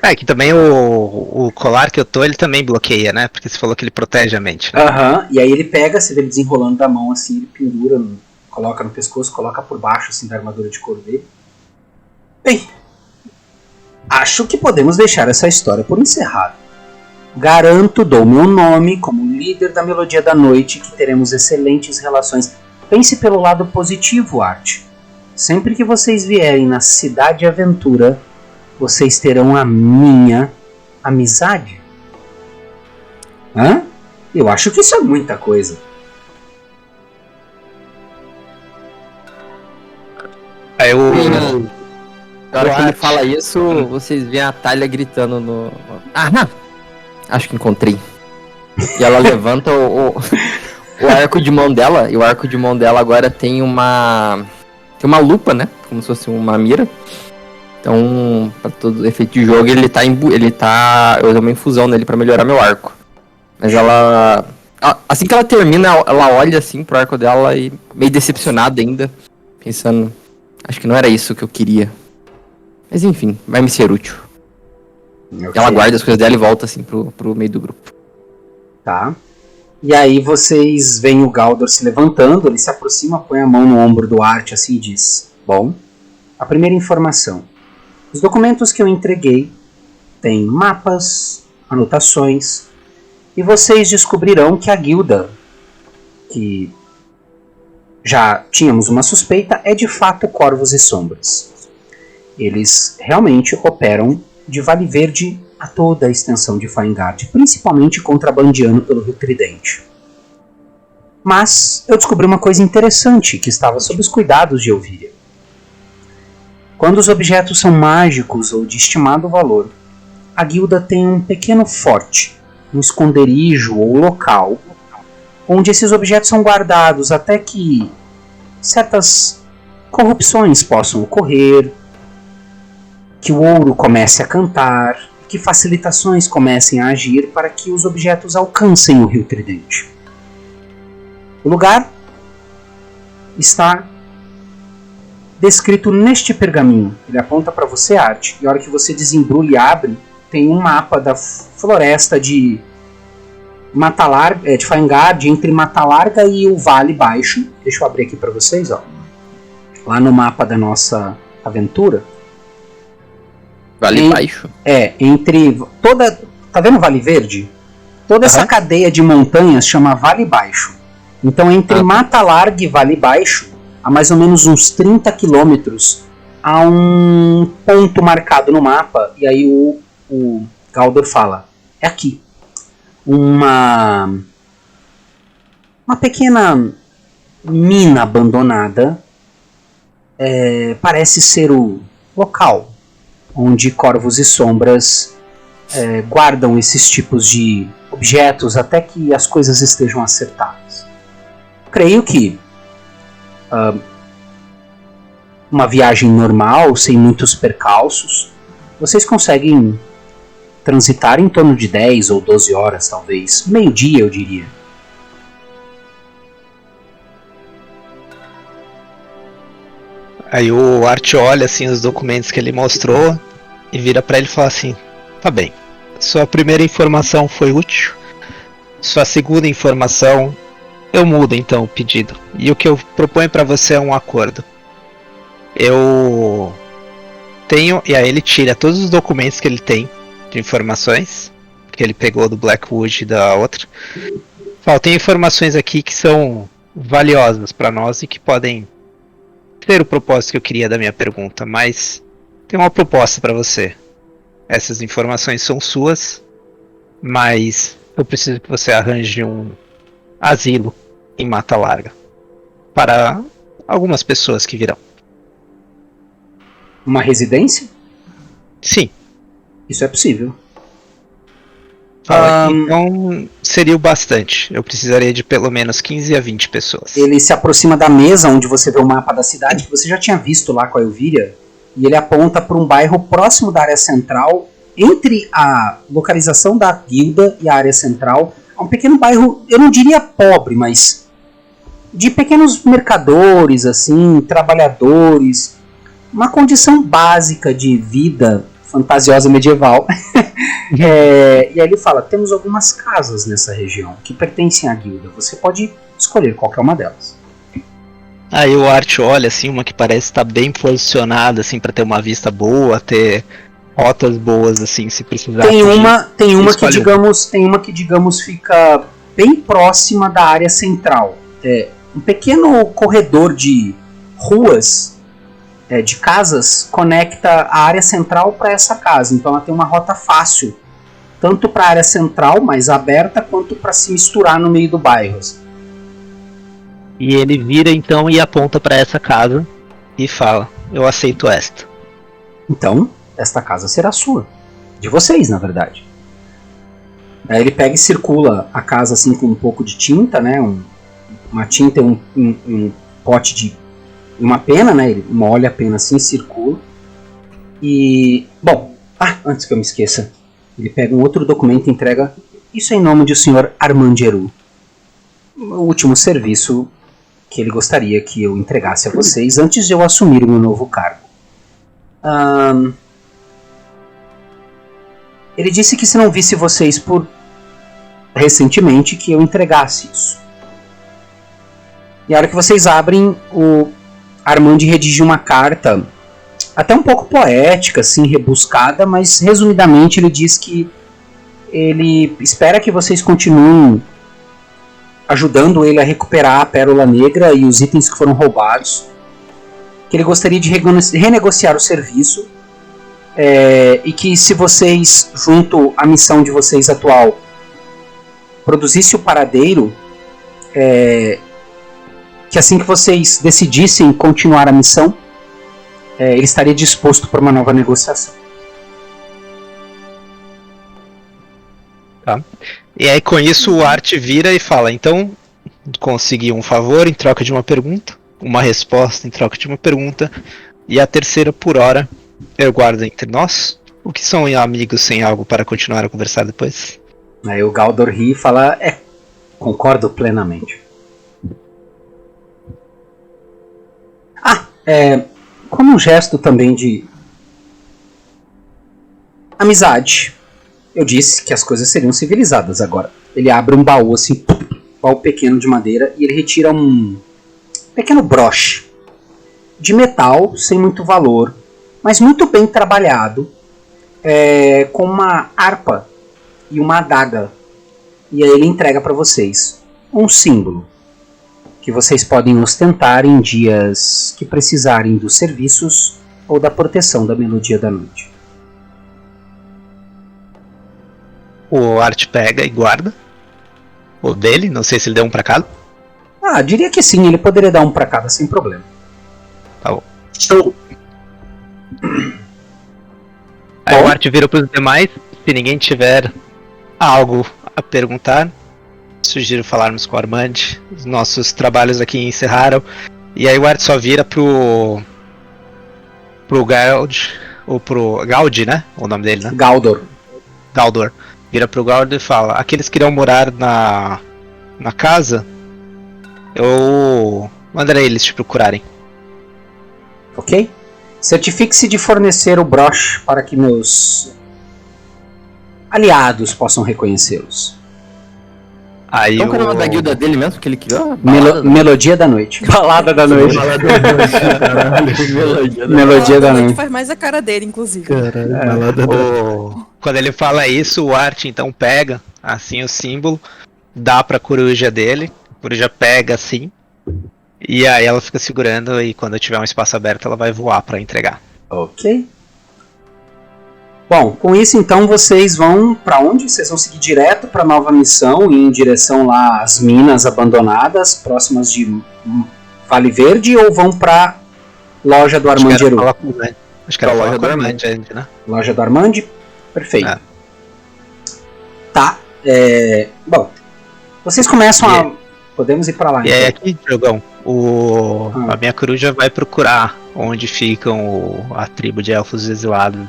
É que também o colar que eu tô, ele também bloqueia, né? Porque você falou que ele protege a mente, né? Aham, e aí ele pega, você vê ele desenrolando da mão assim, ele pendura, coloca no pescoço, coloca por baixo assim da armadura de couro dele. Bem, acho que podemos deixar essa história por encerrada. Garanto, dou meu nome como líder da Melodia da Noite, que teremos excelentes relações. Pense pelo lado positivo, Art. Sempre que vocês vierem na Cidade Aventura, vocês terão a minha amizade. Hã? Eu acho que isso é muita coisa. Aí eu. Na hora que ele Art. fala isso, vocês veem a Thalia gritando no... Acho que encontrei. E ela levanta o arco de mão dela, e o arco de mão dela agora tem uma lupa, né? Como se fosse uma mira. Então, pra todo efeito de jogo, eu usei uma infusão nele pra melhorar meu arco. Mas ela... Assim que ela termina, ela olha assim pro arco dela e meio decepcionada ainda, pensando, acho que não era isso que eu queria. Mas enfim, vai me ser útil. Okay. Ela guarda as coisas dela e volta assim pro meio do grupo. Tá. E aí vocês veem o Galdor se levantando, ele se aproxima, põe a mão no ombro do Art assim e diz: bom, a primeira informação. Os documentos que eu entreguei têm mapas, anotações, e vocês descobrirão que a guilda, que já tínhamos uma suspeita, é de fato Corvos e Sombras. Eles realmente operam de Vale Verde a toda a extensão de Faengard, principalmente contrabandeando pelo Rio Tridente. Mas eu descobri uma coisa interessante que estava sob os cuidados de Elvíria. Quando os objetos são mágicos ou de estimado valor, a guilda tem um pequeno forte, um esconderijo ou local, onde esses objetos são guardados até que certas corrupções possam ocorrer, que o ouro comece a cantar, que facilitações comecem a agir para que os objetos alcancem o Rio Tridente. O lugar está descrito neste pergaminho. Ele aponta para você, Art, e a hora que você desembrulha e abre, tem um mapa da floresta de Mata Larga, de Faengard, entre Mata Larga e o Vale Baixo. Deixa eu abrir aqui para vocês, ó. Lá no mapa da nossa aventura. Vale Baixo? Entre toda... Tá vendo o Vale Verde? Toda essa cadeia de montanhas chama Vale Baixo. Então entre Mata Larga e Vale Baixo, a mais ou menos uns 30 quilômetros, há um ponto marcado no mapa, e aí o Galdor fala, é aqui. Uma pequena mina abandonada, parece ser o local onde Corvos e Sombras guardam esses tipos de objetos até que as coisas estejam acertadas. Creio que uma viagem normal, sem muitos percalços, vocês conseguem transitar em torno de 10 ou 12 horas, talvez. Meio-dia, eu diria. Aí o Art olha assim os documentos que ele mostrou e vira pra ele e fala assim: tá bem, sua primeira informação foi útil, sua segunda informação eu mudo então o pedido, e o que eu proponho pra você é um acordo. Eu tenho, e aí ele tira todos os documentos que ele tem de informações que ele pegou do Blackwood e da outra. Fala, tem informações aqui que são valiosas pra nós e que podem ter o propósito que eu queria da minha pergunta, mas tem uma proposta para você. Essas informações são suas, mas eu preciso que você arranje um asilo em Mata Larga para algumas pessoas que virão. Uma residência? Sim. Isso é possível. Então seria o bastante. Eu precisaria de pelo menos 15 a 20 pessoas. Ele se aproxima da mesa onde você vê o mapa da cidade, que você já tinha visto lá com a Elvíria, e ele aponta para um bairro próximo da área central, entre a localização da guilda e a área central. É um pequeno bairro, eu não diria pobre, mas de pequenos mercadores, assim, trabalhadores, uma condição básica de vida fantasiosa medieval. E aí ele fala, temos algumas casas nessa região que pertencem à guilda, você pode escolher qualquer uma delas. Aí o Art olha assim, uma que parece estar bem posicionada assim para ter uma vista boa, ter rotas boas, assim, se precisar. Tem fugir. uma que Escolhe digamos fica bem próxima da área central. É um pequeno corredor de ruas, de casas, conecta a área central para essa casa. Então ela tem uma rota fácil, tanto para a área central, mais aberta, quanto para se misturar no meio do bairro. E ele vira então e aponta pra essa casa e fala: eu aceito esta. Então, esta casa será sua. De vocês, na verdade. Aí ele pega e circula a casa assim com um pouco de tinta, né? Uma tinta e um pote de... uma pena, né? Ele molha a pena assim, circula. E... bom, antes que eu me esqueça. Ele pega um outro documento e entrega. Isso é em nome do Sr. Armandiru. O último serviço que ele gostaria que eu entregasse a vocês antes de eu assumir o meu novo cargo. Ele disse que se não visse vocês por recentemente que eu entregasse isso. E a hora que vocês abrem, o Armand redige uma carta até um pouco poética, assim, rebuscada, mas resumidamente ele diz que ele espera que vocês continuem ajudando ele a recuperar a Pérola Negra e os itens que foram roubados, que ele gostaria de renegociar o serviço, e que se vocês, junto à missão de vocês atual, produzisse o paradeiro, que assim que vocês decidissem continuar a missão, ele estaria disposto para uma nova negociação. Tá. E aí com isso o Art vira e fala: então consegui um favor em troca de uma pergunta, uma resposta em troca de uma pergunta, e a terceira por hora eu guardo entre nós. O que são amigos sem algo para continuar a conversar depois? Aí o Galdor ri e fala: concordo plenamente. Como um gesto também de amizade, eu disse que as coisas seriam civilizadas agora. Ele abre um baú assim, baú pequeno de madeira, e ele retira um pequeno broche de metal, sem muito valor, mas muito bem trabalhado, com uma harpa e uma adaga. E aí ele entrega para vocês um símbolo que vocês podem ostentar em dias que precisarem dos serviços ou da proteção da Melodia da Noite. O Art pega e guarda o dele, não sei se ele deu um pra cada. Diria que sim, ele poderia dar um pra cada sem problema. Tá bom. Show. Aí o Art vira pros demais. Se ninguém tiver algo a perguntar, sugiro falarmos com o Armand. Os nossos trabalhos aqui encerraram. E aí o Art só vira pro Gaud, ou pro Gaudi, né? O nome dele, né? Galdor. Vira pro Galdor e fala: aqueles que irão morar na casa, eu mandarei eles te procurarem. Ok? Certifique-se de fornecer o broche para que meus aliados possam reconhecê-los. Aí Qual que é o nome da guilda dele mesmo que ele criou? Melodia da Noite. Balada da Noite. Melodia da Noite. Faz mais a cara dele, inclusive. Quando ele fala isso, o Art então pega assim o símbolo, dá pra coruja dele, a coruja pega assim, e aí ela fica segurando, e quando tiver um espaço aberto ela vai voar pra entregar. Ok. Bom, com isso então vocês vão pra onde? Vocês vão seguir direto pra nova missão, em direção lá às minas abandonadas, próximas de Vale Verde, ou vão pra loja do Armandiru? Acho que era a loja do Armand, né? Loja do Armand? Perfeito. Tá. Bom, vocês começam a... Podemos ir pra lá. E aí aqui, Diogão, a minha coruja vai procurar onde ficam a tribo de elfos exilados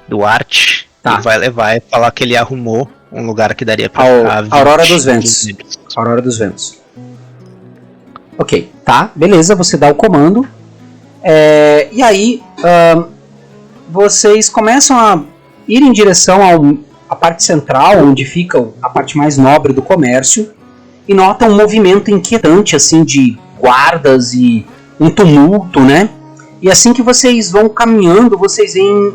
do Art. Tá. E vai levar e falar que ele arrumou um lugar que daria pra ficar. Aurora dos Ventos. Aurora dos Ventos. Ok, tá, beleza, você dá o comando. E aí, vocês começam a ir em direção à parte central, onde fica a parte mais nobre do comércio, e notam um movimento inquietante, assim, de guardas e um tumulto, né? E assim que vocês vão caminhando, vocês veem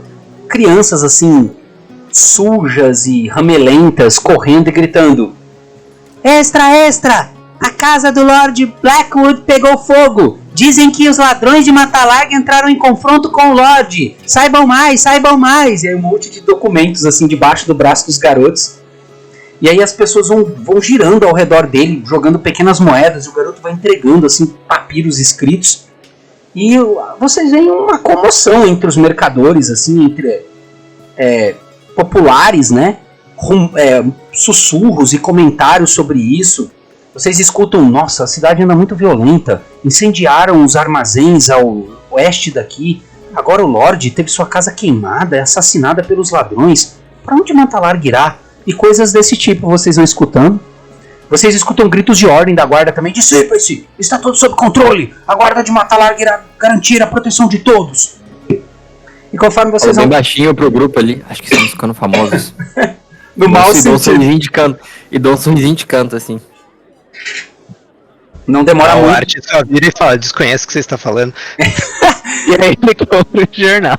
crianças assim, sujas e ramelentas, correndo e gritando: Extra, extra! A casa do Lord Blackwood pegou fogo! Dizem que os ladrões de Matalarga entraram em confronto com o Lorde! Saibam mais, saibam mais! E aí um monte de documentos assim debaixo do braço dos garotos. E aí as pessoas vão girando ao redor dele, jogando pequenas moedas, e o garoto vai entregando assim papiros escritos. E vocês veem uma comoção entre os mercadores, assim, entre populares, né? Sussurros e comentários sobre isso. Vocês escutam: nossa, a cidade anda muito violenta, incendiaram os armazéns ao oeste daqui, agora o Lorde teve sua casa queimada, assassinada pelos ladrões, para onde Matalarga irá? E coisas desse tipo vocês vão escutando. Vocês escutam gritos de ordem da guarda também: dissipa-se, está tudo sob controle, a guarda de Matalarga irá garantir a proteção de todos. E conforme vocês bem baixinho pro grupo ali, acho que estamos ficando famosos. No mau E dou um sentido. sorrisinho de canto, assim. Não demora O muito. Art só vira e fala: desconhece o que você está falando. E aí ele compra o jornal.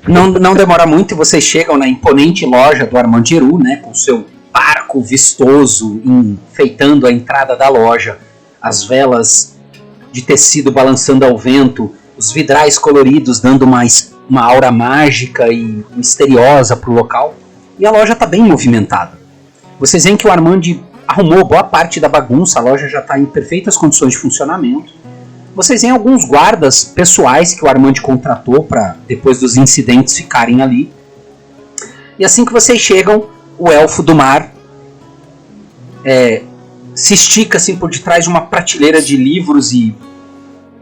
Não demora muito e vocês chegam na imponente loja do Armand Giroux, né, com seu arco vistoso enfeitando a entrada da loja, as velas de tecido balançando ao vento, os vidrais coloridos dando uma aura mágica e misteriosa para o local. E a loja está bem movimentada. Vocês veem que o Armand arrumou boa parte da bagunça, a loja já está em perfeitas condições de funcionamento. Vocês veem alguns guardas pessoais que o Armand contratou para, depois dos incidentes, ficarem ali. E assim que vocês chegam, o Elfo do Mar se estica assim por detrás de uma prateleira de livros e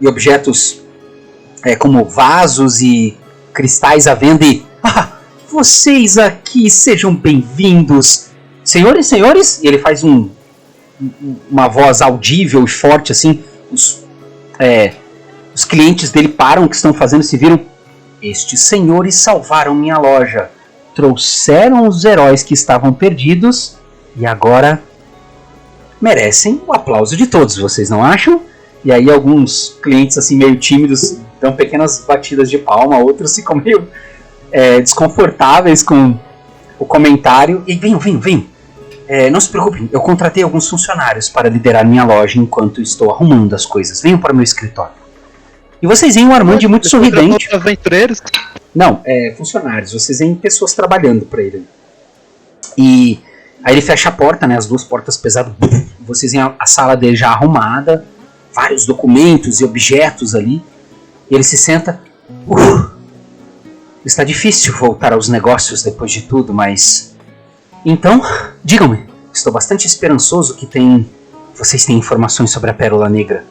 objetos como vasos e cristais à venda e... vocês aqui, sejam bem-vindos! Senhores, senhores! E ele faz uma voz audível e forte assim. Os clientes dele param o que estão fazendo e se viram. Estes senhores salvaram minha loja, trouxeram os heróis que estavam perdidos e agora merecem o aplauso de todos, vocês não acham? E aí alguns clientes assim meio tímidos dão pequenas batidas de palma, outros ficam meio desconfortáveis com o comentário. E vem. Não se preocupem, eu contratei alguns funcionários para liderar minha loja enquanto estou arrumando as coisas. Venham para o meu escritório. E vocês veem um Armand muito sorridente. Aventureiros. Não, funcionários. Vocês veem pessoas trabalhando para ele. E aí ele fecha a porta, né, as duas portas pesadas. Vocês veem a sala dele já arrumada, vários documentos e objetos ali. E ele se senta. Está difícil voltar aos negócios depois de tudo, mas... Então, digam-me, estou bastante esperançoso que vocês têm informações sobre a Pérola Negra.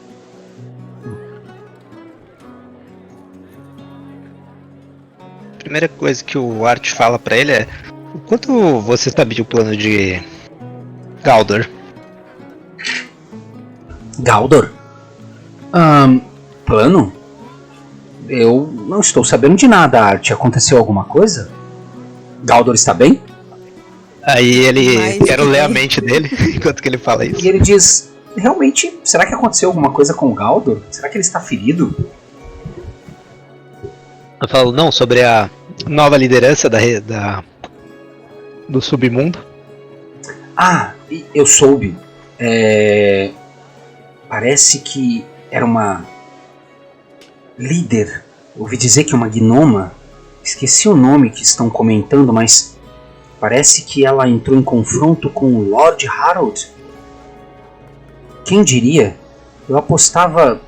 A primeira coisa que o Art fala pra ele é: o quanto você sabe do plano de Galdor? Galdor? Plano? Eu não estou sabendo de nada, Art. Aconteceu alguma coisa? Galdor está bem? Aí ele... Mas Quero que ler a bem. mente dele enquanto que ele fala isso. E ele diz: realmente, será que aconteceu alguma coisa com o Galdor? Será que ele está ferido? Eu falo, não, sobre a nova liderança do submundo. Eu soube. Parece que era uma líder. Ouvi dizer que uma gnoma. Esqueci o nome que estão comentando, mas parece que ela entrou em confronto com o Lord Harold. Quem diria? Eu apostava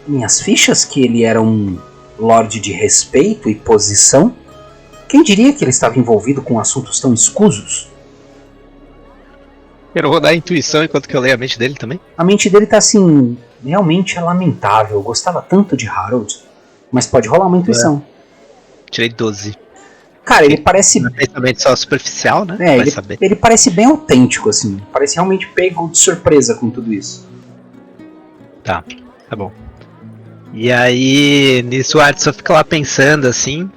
minhas fichas que ele era um Lorde de respeito e posição. Quem diria que ele estava envolvido com assuntos tão escusos? Quero rodar a intuição enquanto que eu leio a mente dele também. A mente dele tá assim, realmente é lamentável. Eu gostava tanto de Harold, mas pode rolar uma intuição. Tirei 12. Cara, ele parece... Pensamento só superficial, né? Vai saber. ele parece bem autêntico, assim. Parece realmente pego de surpresa com tudo isso. Tá bom. E aí, nisso o Art só fica lá pensando assim.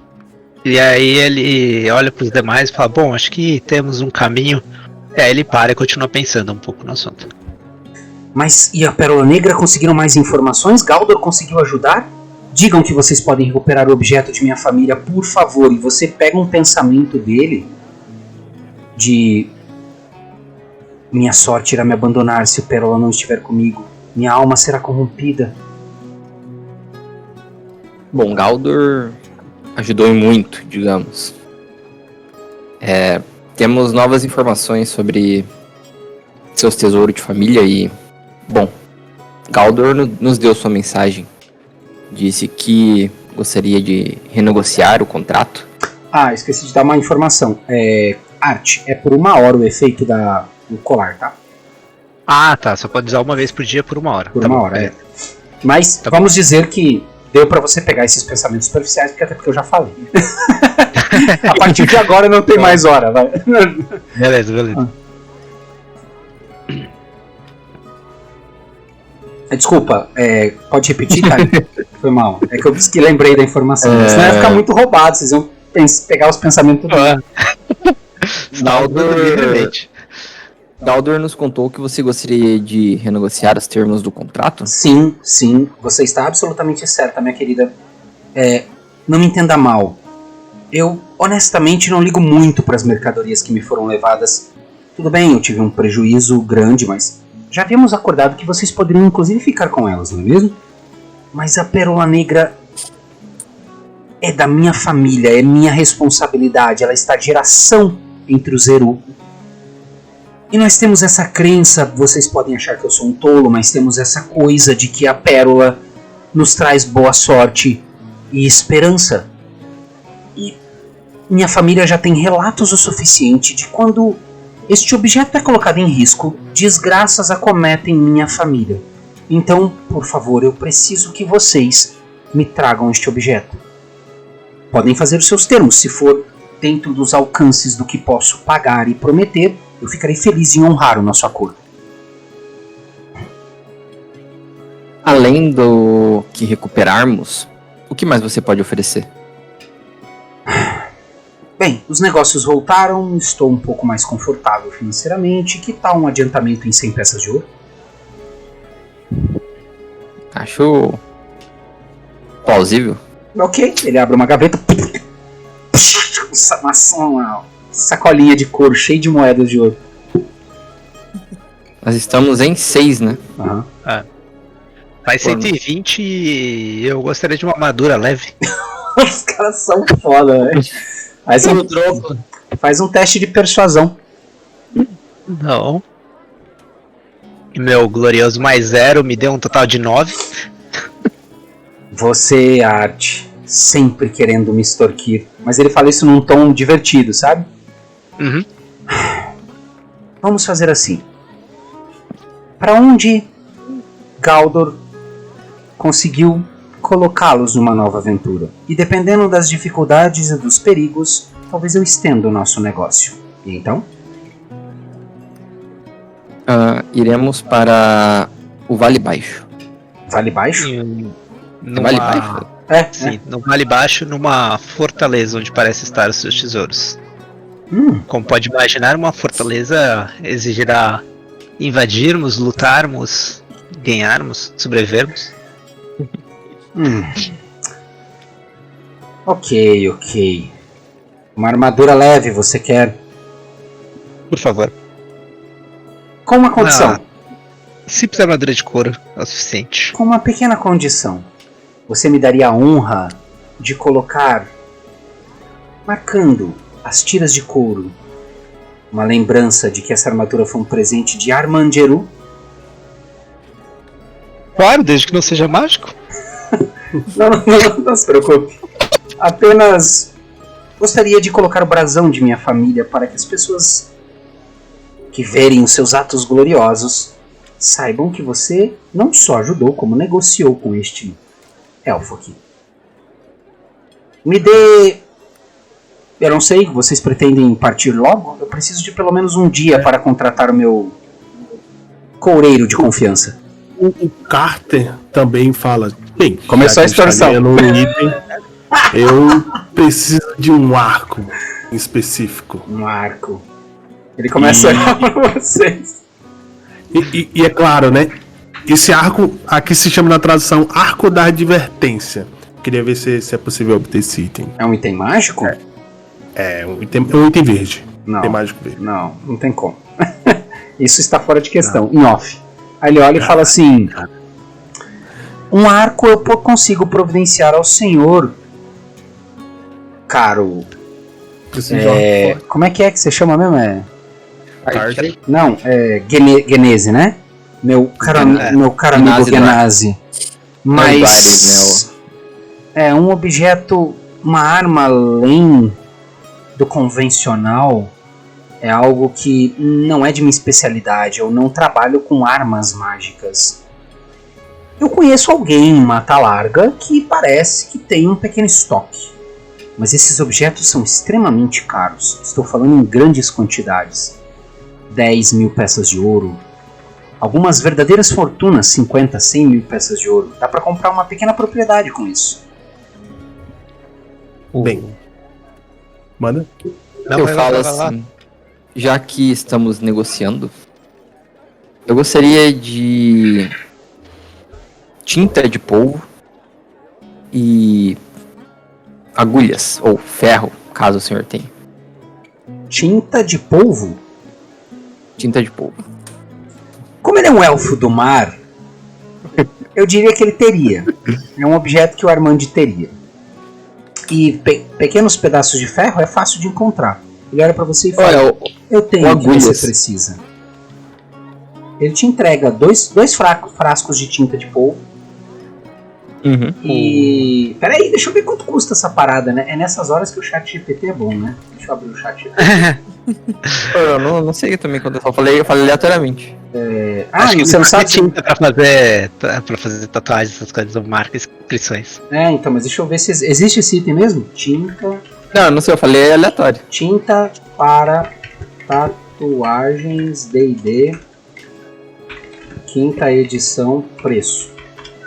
E aí ele olha pros demais e fala: bom, acho que temos um caminho. Aí ele para e continua pensando um pouco no assunto. Mas e a Pérola Negra conseguiram mais informações? Galdor conseguiu ajudar? digam que vocês podem recuperar o objeto de minha família, por favor. E você pega um pensamento dele de... Minha sorte irá me abandonar se o Pérola não estiver comigo. Minha alma será corrompida. Bom, Galdor ajudou em muito, digamos. Temos novas informações sobre seus tesouros de família e... Bom, Galdor nos deu sua mensagem. Disse que gostaria de renegociar o contrato. Ah, esqueci de dar uma informação. Arte, é por 1 hora o efeito do colar, tá? Ah, tá. Só pode usar uma vez por dia por 1 hora. Por Tá 1 bom, hora, beleza. Mas Tá vamos dizer que deu pra você pegar esses pensamentos superficiais, até porque eu já falei. A partir de agora não tem mais hora, vai. Beleza. Desculpa, pode repetir, cara? Foi mal. É que eu disse que lembrei da informação. Senão ia ficar muito roubado, vocês iam pegar os pensamentos tudo. Galdor nos contou que você gostaria de renegociar os termos do contrato? Sim, você está absolutamente certa, minha querida. Não me entenda mal. Eu, honestamente, não ligo muito para as mercadorias que me foram levadas. Tudo bem, eu tive um prejuízo grande, mas já havíamos acordado que vocês poderiam inclusive ficar com elas, não é mesmo? Mas a Pérola Negra é da minha família, é minha responsabilidade, ela está de geração entre os Eru. E nós temos essa crença, vocês podem achar que eu sou um tolo, mas temos essa coisa de que a Pérola nos traz boa sorte e esperança. E minha família já tem relatos o suficiente de quando este objeto é colocado em risco, desgraças acometem minha família. Então, por favor, eu preciso que vocês me tragam este objeto. Podem fazer os seus termos, se for dentro dos alcances do que posso pagar e prometer, eu ficarei feliz em honrar o nosso acordo. Além do que recuperarmos, o que mais você pode oferecer? Bem, os negócios voltaram, estou um pouco mais confortável financeiramente. Que tal um adiantamento em 100 peças de ouro? Acho plausível. Ok, ele abre uma gaveta, uma sacolinha de couro cheia de moedas de ouro. Nós estamos em 6, né? Uhum. Faz 120 e eu gostaria de uma armadura leve. Os caras são foda, velho. Faz um teste de persuasão. Não. E meu glorioso mais 0 me deu um total de 9. Você, Arte, sempre querendo me extorquir. Mas ele fala isso num tom divertido, sabe? Uhum. Vamos fazer assim. Para onde Galdor conseguiu colocá-los numa nova aventura? E dependendo das dificuldades e dos perigos, talvez eu estenda o nosso negócio. E então? Iremos para o Vale Baixo. Vale Baixo? Vale Baixo? Sim, no Vale Baixo, numa fortaleza onde parece estar os seus tesouros. Como pode imaginar, uma fortaleza exigirá invadirmos, lutarmos, ganharmos, sobrevivermos. Ok. Uma armadura leve você quer? Por favor. Com uma condição. Simples armadura de couro é o suficiente. Com uma pequena condição. Você me daria a honra de colocar, marcando as tiras de couro, uma lembrança de que essa armadura foi um presente de Armanderu? Claro, desde que não seja mágico. Não se preocupe. Apenas gostaria de colocar o brasão de minha família para que as pessoas que verem os seus atos gloriosos saibam que você não só ajudou, como negociou com este elfo aqui. Me dê... Eu não sei, vocês pretendem partir logo? Eu preciso de pelo menos um dia para contratar o meu coureiro de confiança. O Carter também fala... Bem, começou a extorsão. Eu preciso de um arco em específico. Um arco. Ele começa a olhar pra vocês. E é claro, né? Esse arco aqui se chama na tradução Arco da Advertência. Queria ver se é possível obter esse item. É um item mágico? É um item verde. Não. Item mágico verde. Não tem como. Isso está fora de questão, em off. Aí ele olha e fala assim: um arco eu consigo providenciar ao senhor, caro. Preciso de um arco forte. Como é que você chama mesmo? Target. Não, Genese, né? Meu caro amigo Genasi. Mas é um objeto, uma arma além do convencional. É algo que não é de minha especialidade. Eu não trabalho com armas mágicas. Eu conheço alguém em Mata Larga que parece que tem um pequeno estoque. Mas esses objetos são extremamente caros. Estou falando em grandes quantidades. 10 mil peças de ouro. Algumas verdadeiras fortunas, 50, 100 mil peças de ouro. Dá para comprar uma pequena propriedade com isso. Bem. Manda. Eu falo assim, já que estamos negociando, eu gostaria de tinta de polvo e agulhas, ou ferro, caso o senhor tenha. Tinta de polvo? Tinta de polvo. Como ele é um elfo do mar, eu diria que ele teria. É um objeto que o Armand teria. E pequenos pedaços de ferro é fácil de encontrar. Ele olha pra você e fala: eu tenho o que você precisa. Ele te entrega dois frascos de tinta de polvo. Uhum. E... Peraí, deixa eu ver quanto custa essa parada, né? É nessas horas que o chat GPT é bom, né? Deixa eu abrir o chat GPT. Eu não sei também quando eu falei aleatoriamente. Acho que você não sabe tinta pra fazer tatuagens, essas coisas, ou marca inscrições. Então, mas deixa eu ver se existe esse item mesmo. Tinta... Não sei, eu falei aleatório. Tinta para tatuagens D&D, quinta edição, preço.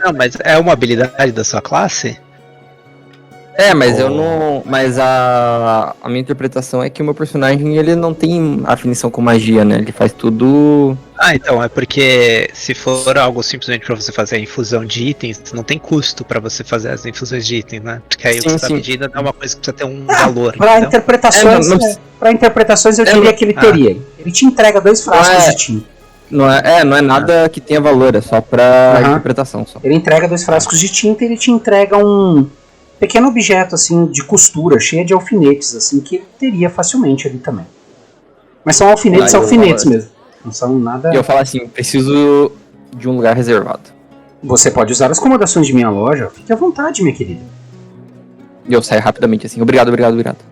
Não, mas é uma habilidade da sua classe? Mas eu não. Mas a minha interpretação é que o meu personagem ele não tem afinição com magia, né? Ele faz tudo. Então, é porque se for algo simplesmente pra você fazer a infusão de itens, não tem custo pra você fazer as infusões de itens, né? Porque aí o que você tá pedindo é uma coisa que precisa ter um valor. Para interpretações, pra interpretações eu diria que ele teria. Ele te entrega 2 frascos de tinta. Não é nada que tenha valor, é só pra interpretação. Só. Ele entrega 2 frascos de tinta e ele te entrega um pequeno objeto assim de costura, cheia de alfinetes, assim, que ele teria facilmente ali também. Mas são alfinetes mesmo. Não são nada. E eu falo assim, preciso de um lugar reservado. Você pode usar as acomodações de minha loja, fique à vontade, minha querida. E eu saio rapidamente assim, obrigado.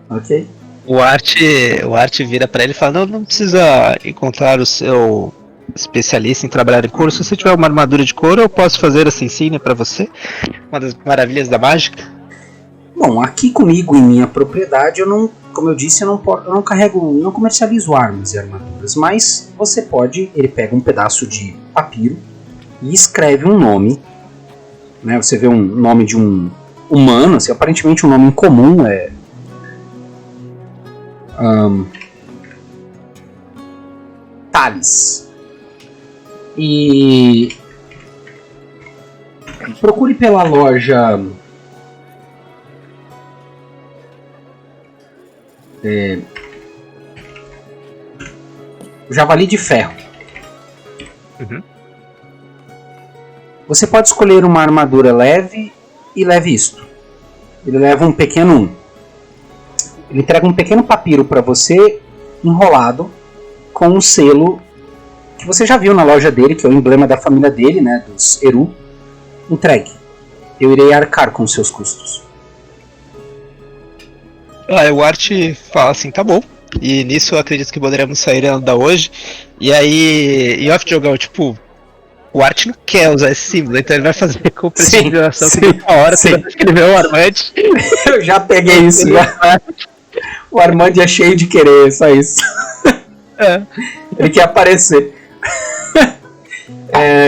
Ok. O Art vira pra ele e fala: não precisa encontrar o seu especialista em trabalhar em couro. Se você tiver uma armadura de couro, eu posso fazer essa insígnia pra você. Uma das maravilhas da mágica. Bom, aqui comigo em minha propriedade, como eu disse, eu não comercializo armas e armaduras, mas você pode, ele pega um pedaço de papiro e escreve um nome, né? Você vê um nome de um humano, assim, aparentemente um nome incomum, Thales. E procure pela loja Javali de Ferro. Uhum. Você pode escolher uma armadura leve e leve isto. Ele leva um pequeno... Ele entrega um pequeno papiro para você, enrolado, com um selo que você já viu na loja dele, que é o emblema da família dele, né, dos Eru. Entregue. Eu irei arcar com seus custos. O Art fala assim: tá bom. E nisso eu acredito que poderemos sair a andar hoje. E aí, em off-jogão, tipo, o Art não quer usar esse símbolo, então ele vai fazer com prestigiação que na hora que ele vê o Armand. Eu já peguei isso, já. O Armand é cheio de querer, só isso. Ele quer aparecer.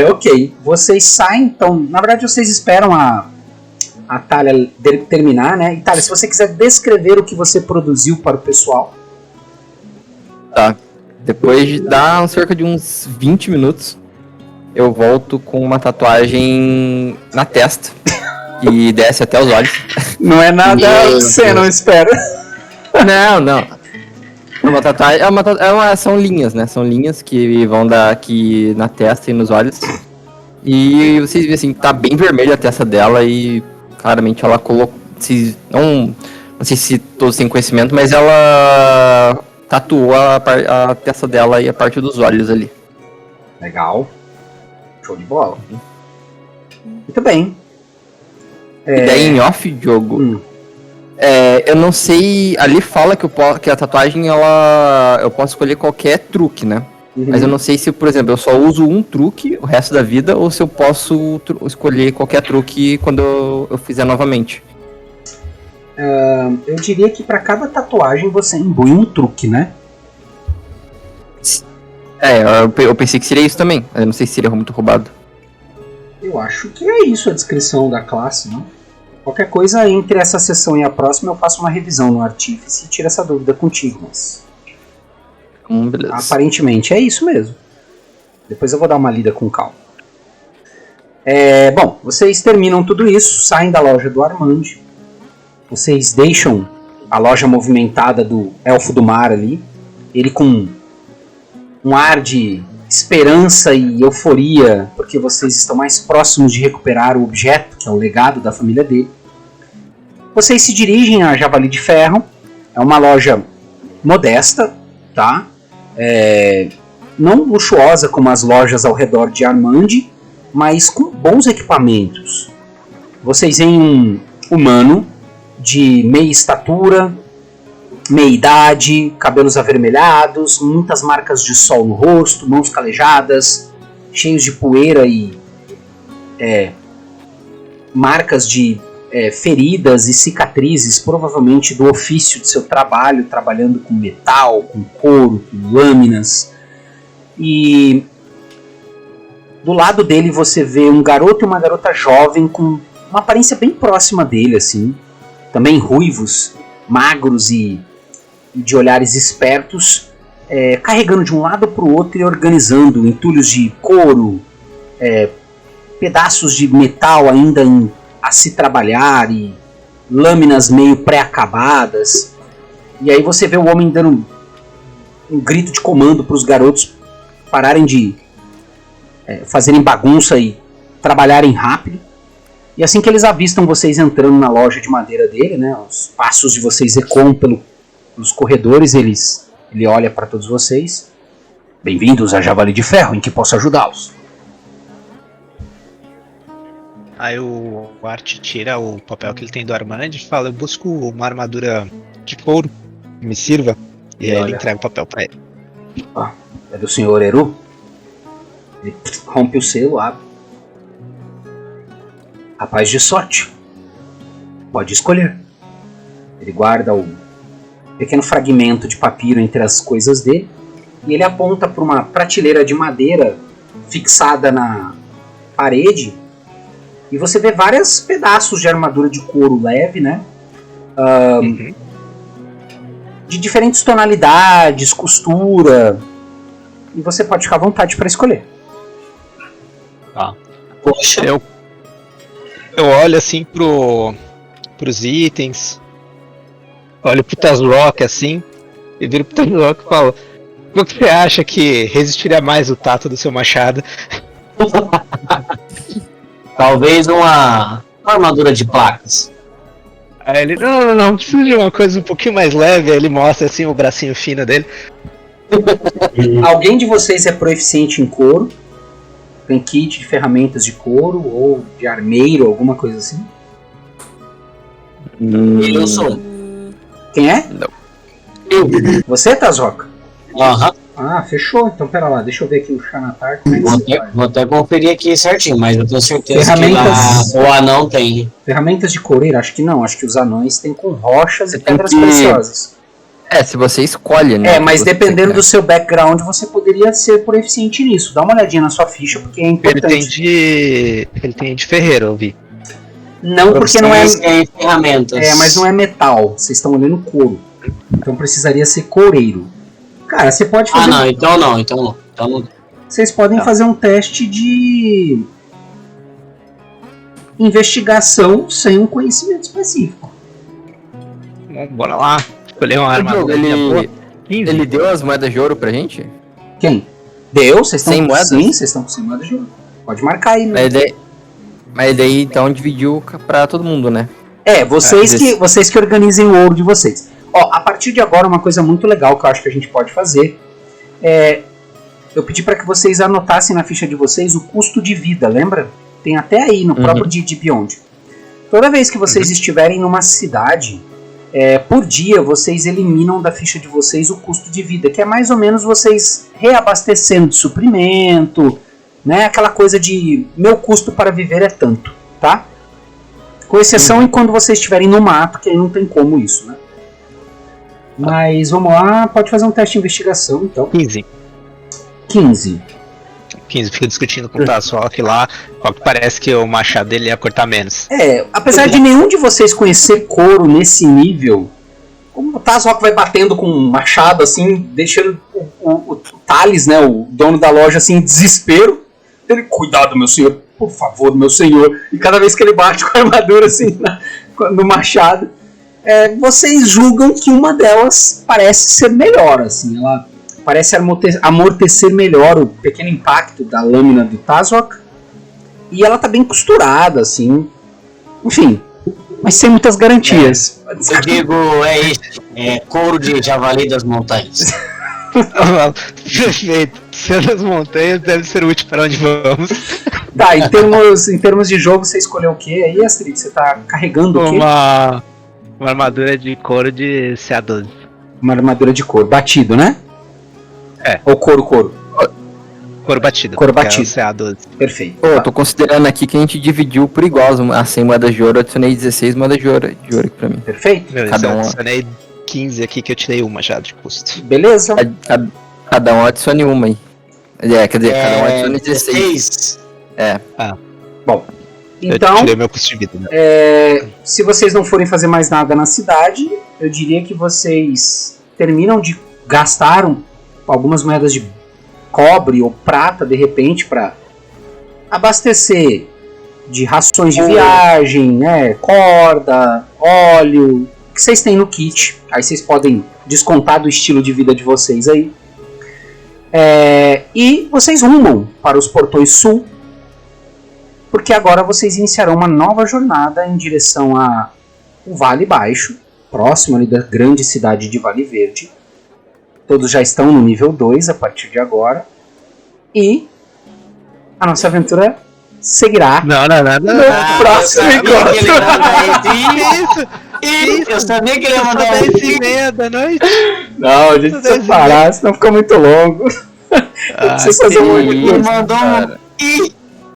Ok, vocês saem, então, na verdade vocês esperam a Thalia terminar, né? E Thalia, se você quiser descrever o que você produziu para o pessoal. Tá. Depois de dar cerca de uns 20 minutos, eu volto com uma tatuagem na testa. que desce até os olhos. Não é nada que você não espera. Não. É uma tatuagem, são linhas, né? São linhas que vão aqui na testa e nos olhos. E vocês veem assim, tá bem vermelha a testa dela e claramente ela colocou. Não sei se todos têm conhecimento, mas ela tatuou a testa dela e a parte dos olhos ali. Legal. Show de bola. Muito bem. E daí em off, Diogo, eu não sei, ali fala que a tatuagem, eu posso escolher qualquer truque, né? Mas eu não sei se, por exemplo, eu só uso um truque o resto da vida, ou se eu posso escolher qualquer truque quando eu fizer novamente. Eu diria que pra cada tatuagem você imbui um truque, né? Eu pensei que seria isso também, eu não sei se seria muito roubado. Eu acho que é isso a descrição da classe, não? Qualquer coisa entre essa sessão e a próxima eu faço uma revisão no Artífice e tiro essa dúvida contigo, mas... Beleza. Aparentemente é isso mesmo. Depois eu vou dar uma lida com calma. Bom, vocês terminam tudo isso, saem da loja do Armand. Vocês deixam a loja movimentada do Elfo do Mar ali. Ele com um ar de esperança e euforia, porque vocês estão mais próximos de recuperar o objeto, que é o legado da família dele. Vocês se dirigem a Javali de Ferro. É uma loja modesta, tá? Não luxuosa como as lojas ao redor de Armand, mas com bons equipamentos. Vocês veem um humano de meia estatura, meia idade, cabelos avermelhados, muitas marcas de sol no rosto, mãos calejadas, cheios de poeira e marcas de feridas e cicatrizes, provavelmente do ofício de seu trabalho, trabalhando com metal, com couro, com lâminas. E do lado dele você vê um garoto e uma garota jovem com uma aparência bem próxima dele, assim, também ruivos, magros e de olhares espertos, carregando de um lado para o outro e organizando entulhos de couro, pedaços de metal ainda a se trabalhar e lâminas meio pré-acabadas. E aí você vê o homem dando um grito de comando para os garotos pararem de fazerem bagunça e trabalharem rápido. E assim que eles avistam vocês entrando na loja de madeira dele, né, os passos de vocês ecoam pelos corredores, ele olha para todos vocês. Bem-vindos a Javali de Ferro, em que posso ajudá-los? Aí o Art tira o papel que ele tem do Armand e fala: eu busco uma armadura de couro que me sirva. E aí ele entrega o papel pra ele. É do senhor Eru? Ele rompe o selo, abre. Rapaz de sorte. Pode escolher. Ele guarda o pequeno fragmento de papiro entre as coisas dele e ele aponta para uma prateleira de madeira fixada na parede. E você vê vários pedaços de armadura de couro leve, né? De diferentes tonalidades, costura. E você pode ficar à vontade para escolher. Tá. Poxa, eu olho assim pros itens. Olho pro Tazrock assim. E viro pro Tazrock e falo: o que você acha que resistiria mais o tato do seu machado? Talvez uma armadura de placas. Aí ele: não, precisa de uma coisa um pouquinho mais leve. Aí ele mostra assim o bracinho fino dele. Alguém de vocês é proficiente em couro? Tem kit de ferramentas de couro ou de armeiro, alguma coisa assim? Eu sou. Quem é? Não. Eu. Você, Tazrock? Aham. Ah, fechou. Então pera lá, deixa eu ver aqui o Xanatar. Como é que você faz? Vou até conferir aqui certinho, mas eu tenho certeza Ferramentas- que lá o anão tem. Ferramentas de coureiro? Acho que não. Acho que os anões têm com rochas e Tem pedras que- preciosas. Se você escolhe, né? Mas você dependendo quer. do seu background, você poderia ser proficiente nisso. Dá uma olhadinha na sua ficha, porque é Ele importante. tem de ferreiro, eu vi. Não, porque não é... Proficiência em ferramentas. mas não é metal. Vocês estão olhando couro. Então precisaria ser coureiro. Cara, você pode fazer... Então não. Vocês podem fazer um teste de... investigação sem um conhecimento específico. Bom, bora lá. Escolher uma armadura. Ele deu as moedas de ouro pra gente? Quem? Deu? Vocês estão Sem com moedas? Sim, vocês estão com 100 moedas de ouro. Pode marcar aí, né? Mas daí então dividiu pra todo mundo, né? Vocês que organizem o ouro de vocês. Ó, a partir de agora, uma coisa muito legal que eu acho que a gente pode fazer é... Eu pedi para que vocês anotassem na ficha de vocês o custo de vida, lembra? Tem até aí no próprio D&D Beyond. Toda vez que vocês estiverem numa cidade, por dia vocês eliminam da ficha de vocês o custo de vida, que é mais ou menos vocês reabastecendo de suprimento, né? Aquela coisa de meu custo para viver é tanto, tá? Com exceção em quando vocês estiverem no mato, que aí não tem como isso, né? Mas vamos lá, pode fazer um teste de investigação, então. 15. Fica discutindo com o Tazok lá, qual que parece que o machado dele ia cortar menos. Apesar de nenhum de vocês conhecer couro nesse nível, como o Tazok vai batendo com um machado, assim, deixando o Thales, né, o dono da loja, assim, em desespero. Ele, cuidado, meu senhor, por favor, meu senhor. E cada vez que ele bate com a armadura, assim, no machado, vocês julgam que uma delas parece ser melhor, assim, ela parece amortecer melhor o pequeno impacto da lâmina do Tazok. E ela tá bem costurada, assim. Enfim, mas sem muitas garantias. Eu digo, couro de javali das montanhas. Perfeito. Sendo as montanhas, deve ser útil para onde vamos. Tá, em termos de jogo, você escolheu o que aí, Astrid? Você tá carregando o quê? Uma armadura de couro de CA12. Uma armadura de couro, batido, né? Ou couro. Couro batido. Couro batido. CA12. Perfeito. Eu tô considerando aqui que a gente dividiu por igual as 100 moedas de ouro, eu adicionei 16 moedas de ouro aqui pra mim. Perfeito. Cada um. Adicionei 15 aqui que eu tirei uma já de custo. Beleza. Cada um adicione uma aí. Quer dizer, cada um adicione 16. Bom, Eu então, tirei meu custo de vida, né? se vocês não forem fazer mais nada na cidade, eu diria que vocês terminam de gastar algumas moedas de cobre ou prata, de repente, para abastecer de rações de viagem, né, corda, óleo, que vocês têm no kit. Aí vocês podem descontar do estilo de vida de vocês aí. E vocês rumam para os portões sul, porque agora vocês iniciarão uma nova jornada em direção ao Vale Baixo, próximo ali da grande cidade de Vale Verde. Todos já estão no nível 2 a partir de agora. E a nossa aventura seguirá Não. no próximo encontro. Eu sabia que ele ia mandar 10h30 da noite. Não, a gente precisa parar, senão fica muito longo. Precisa fazer Ele mandou um